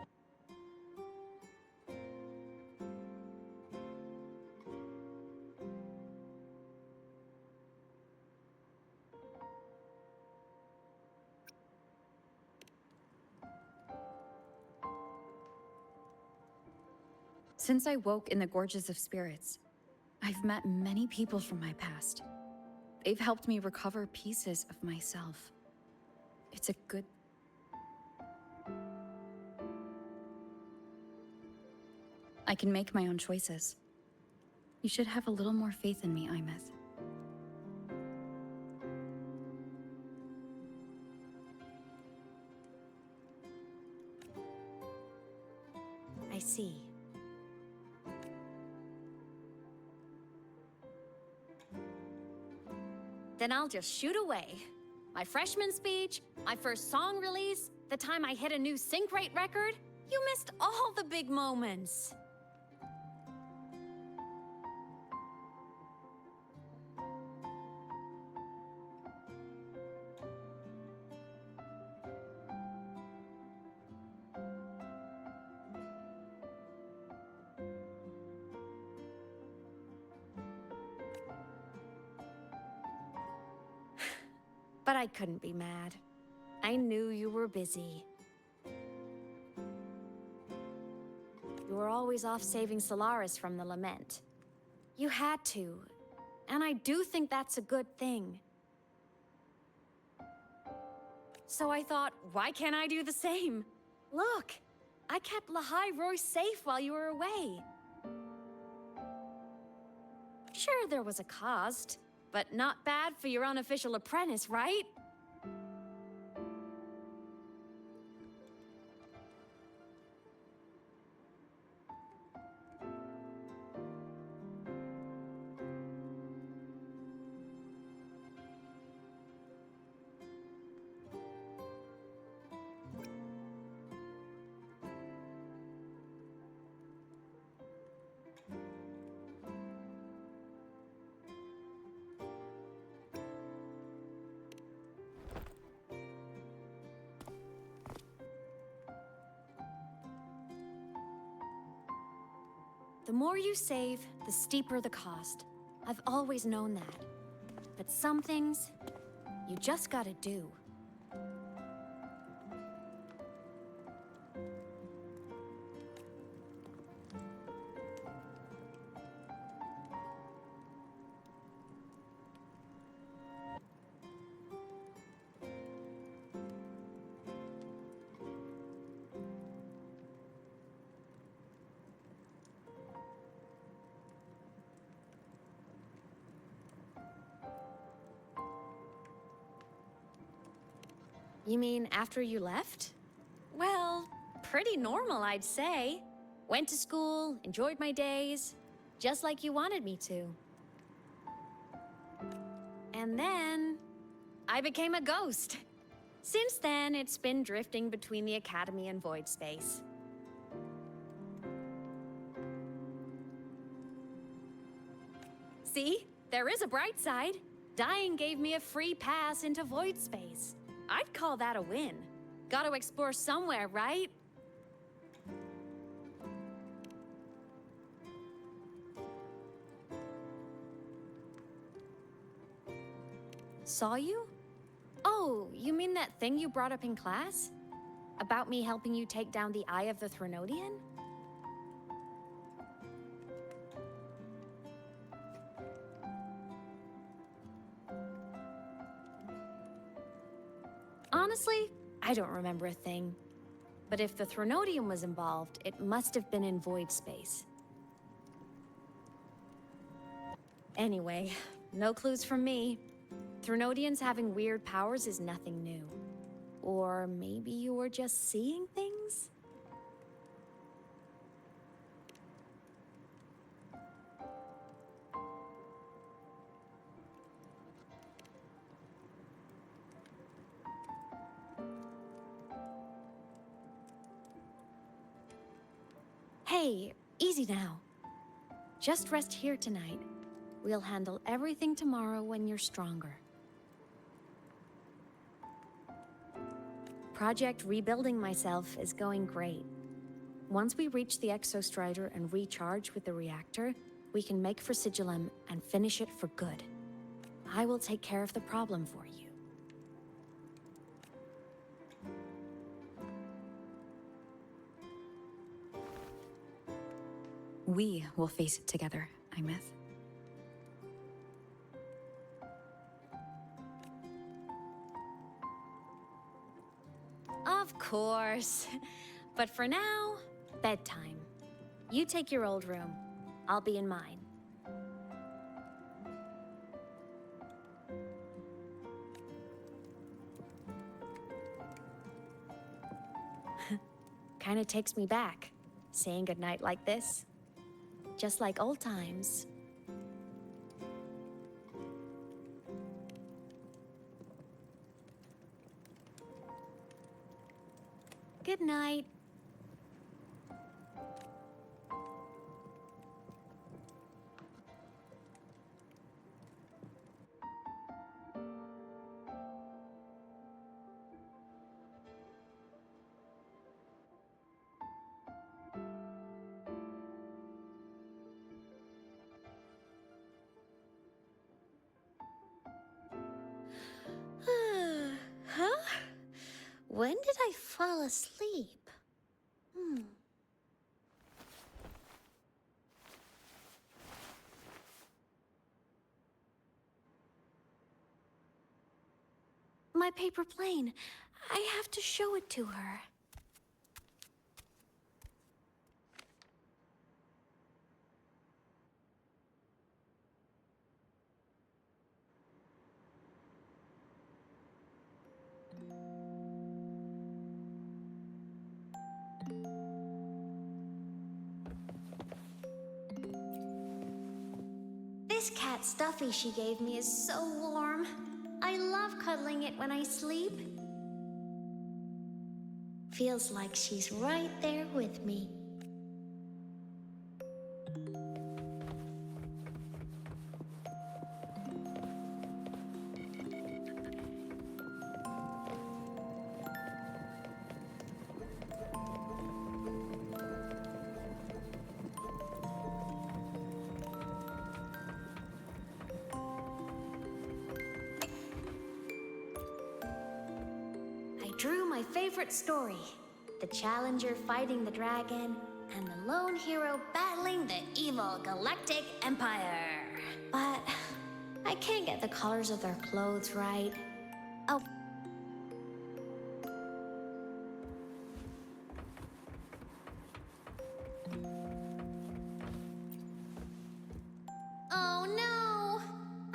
Since I woke in the Gorges of Spirits, I've met many people from my past. They've helped me recover pieces of myself. It's a good... I can make my own choices. You should have a little more faith in me, Imeth. I see. Then I'll just shoot away. My freshman speech, my first song release, the time I hit a new sync rate record. You missed all the big moments. But I couldn't be mad. I knew you were busy. You were always off saving Solaris from the lament. You had to, and I do think that's a good thing. So I thought, why can't I do the same? Look, I kept Lahai Roy safe while you were away. Sure, there was a cost, but not bad for your unofficial apprentice, right? The more you save, the steeper the cost. I've always known that. But some things, you just gotta do. You mean after you left? Well, pretty normal, I'd say. Went to school, enjoyed my days, just like you wanted me to. And then, I became a ghost. Since then, it's been drifting between the Academy and void space. See? There is a bright side. Dying gave me a free pass into void space. I'd call that a win. Gotta explore somewhere, right? Saw you? Oh, you mean that thing you brought up in class? About me helping you take down the Eye of the Threnodian? Honestly, I don't remember a thing. But if the Threnodium was involved, it must have been in void space. Anyway, no clues from me. Threnodians having weird powers is nothing new. Or maybe you were just seeing things? Hey, easy now. Just rest here tonight. We'll handle everything tomorrow when you're stronger. Project Rebuilding Myself is going great. Once we reach the Exostrider and recharge with the reactor, we can make for Sigillum and finish it for good. I will take care of the problem for you. We will face it together, Imeth. Of course. But for now, bedtime. You take your old room. I'll be in mine. Kinda takes me back, saying goodnight like this. Just like old times. Good night. Huh? When did I fall asleep? My paper plane. I have to show it to her. This cat stuffy she gave me is so warm. I love cuddling it when I sleep. Feels like she's right there with me. my favorite story. The Challenger fighting the dragon, and the lone hero battling the evil Galactic Empire. But I can't get the colors of their clothes right. Oh. Oh no!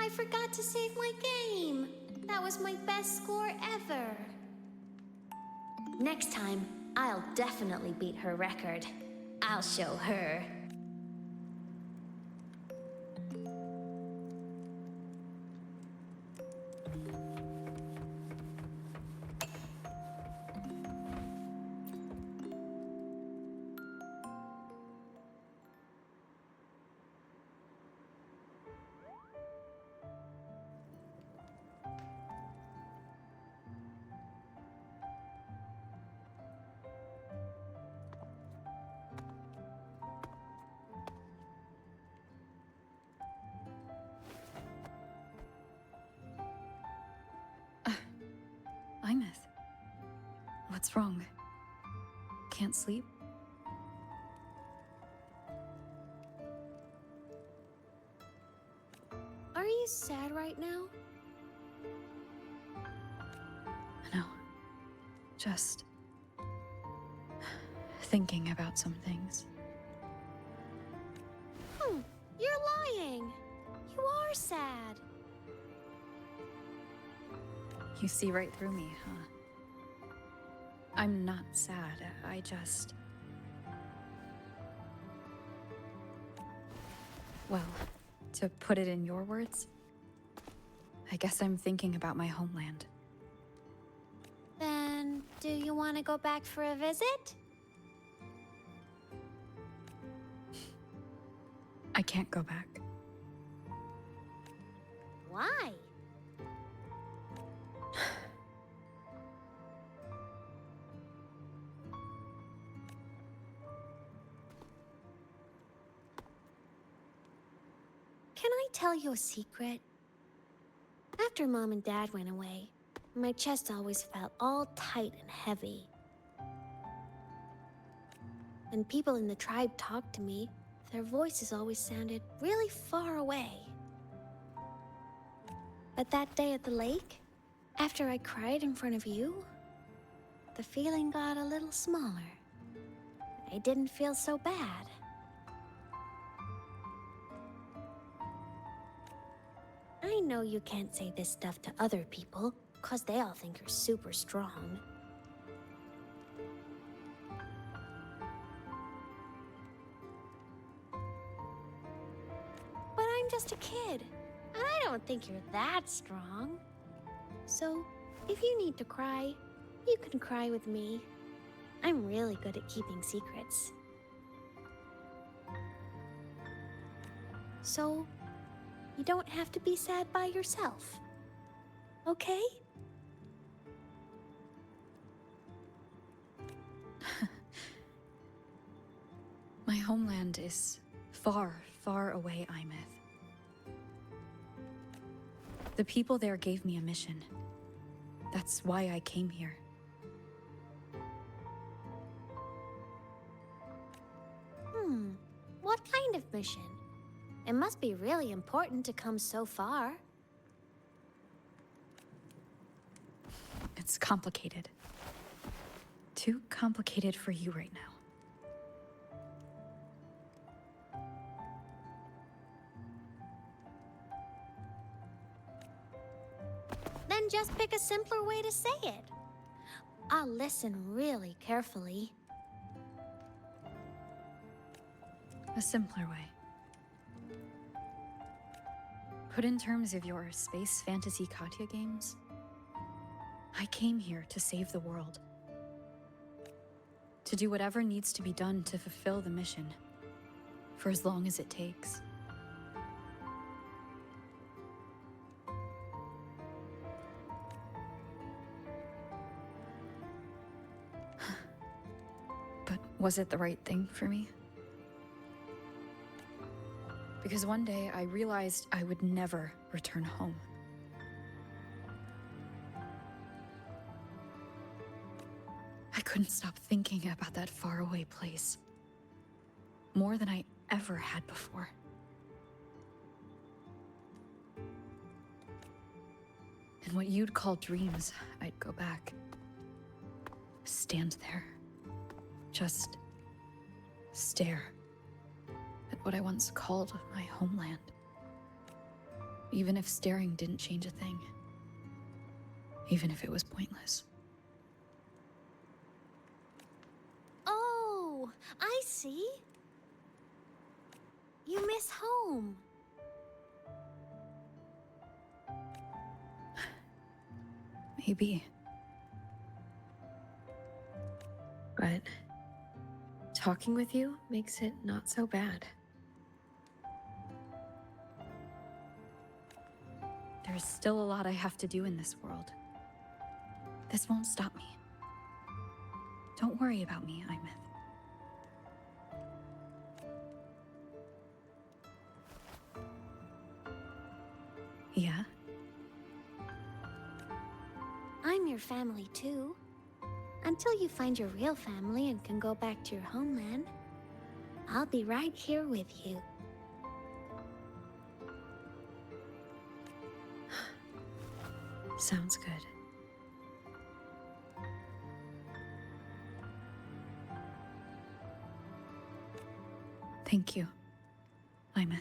I forgot to save my game. That was my best score ever. Next time, I'll definitely beat her record. I'll show her. What's wrong? Can't sleep? Are you sad right now? No. Just thinking about some things. You're lying. You are sad. You see right through me, huh? I'm not sad. I just... Well, to put it in your words, I guess I'm thinking about my homeland. Then, do you want to go back for a visit? I can't go back. Why? Can I tell you a secret? After Mom and Dad went away, my chest always felt all tight and heavy. When people in the tribe talked to me, their voices always sounded really far away. But that day at the lake, after I cried in front of you, the feeling got a little smaller. I didn't feel so bad. I know you can't say this stuff to other people, 'cause they all think you're super strong. But I'm just a kid, and I don't think you're that strong. So, if you need to cry, you can cry with me. I'm really good at keeping secrets. So, you don't have to be sad by yourself. Okay? My homeland is far, far away, Imeth. The people there gave me a mission. That's why I came here. What kind of mission? It must be really important to come so far. It's complicated. Too complicated for you right now. Then just pick a simpler way to say it. I'll listen really carefully. A simpler way. Put in terms of your space fantasy Katya games, I came here to save the world. To do whatever needs to be done to fulfill the mission, for as long as it takes. But was it the right thing for me? Because one day I realized I would never return home. couldn't stop thinking about that faraway place. More than I ever had before. In what you'd call dreams, I'd go back. Stand there. Just stare at what I once called my homeland. Even if staring didn't change a thing. Even if it was pointless. Oh, I see. You miss home. Maybe. But talking with you makes it not so bad. There's still a lot I have to do in this world. This won't stop me. Don't worry about me, Imeth. Yeah? I'm your family too. Until you find your real family and can go back to your homeland, I'll be right here with you. Sounds good. Thank you, Imeth.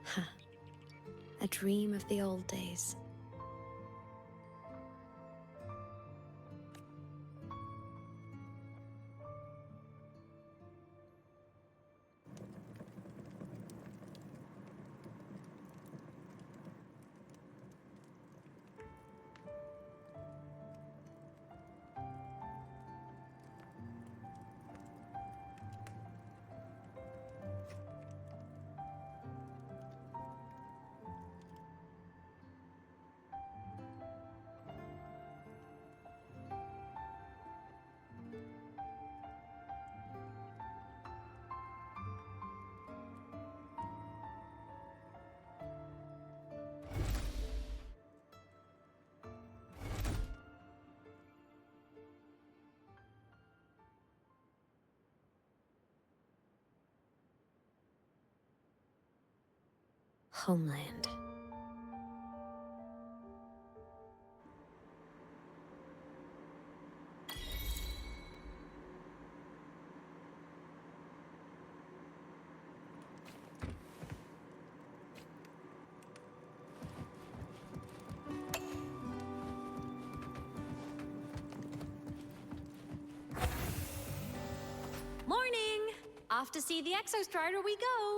Huh. A dream of the old days. Homeland. Morning! Off to see the Exostrider we go!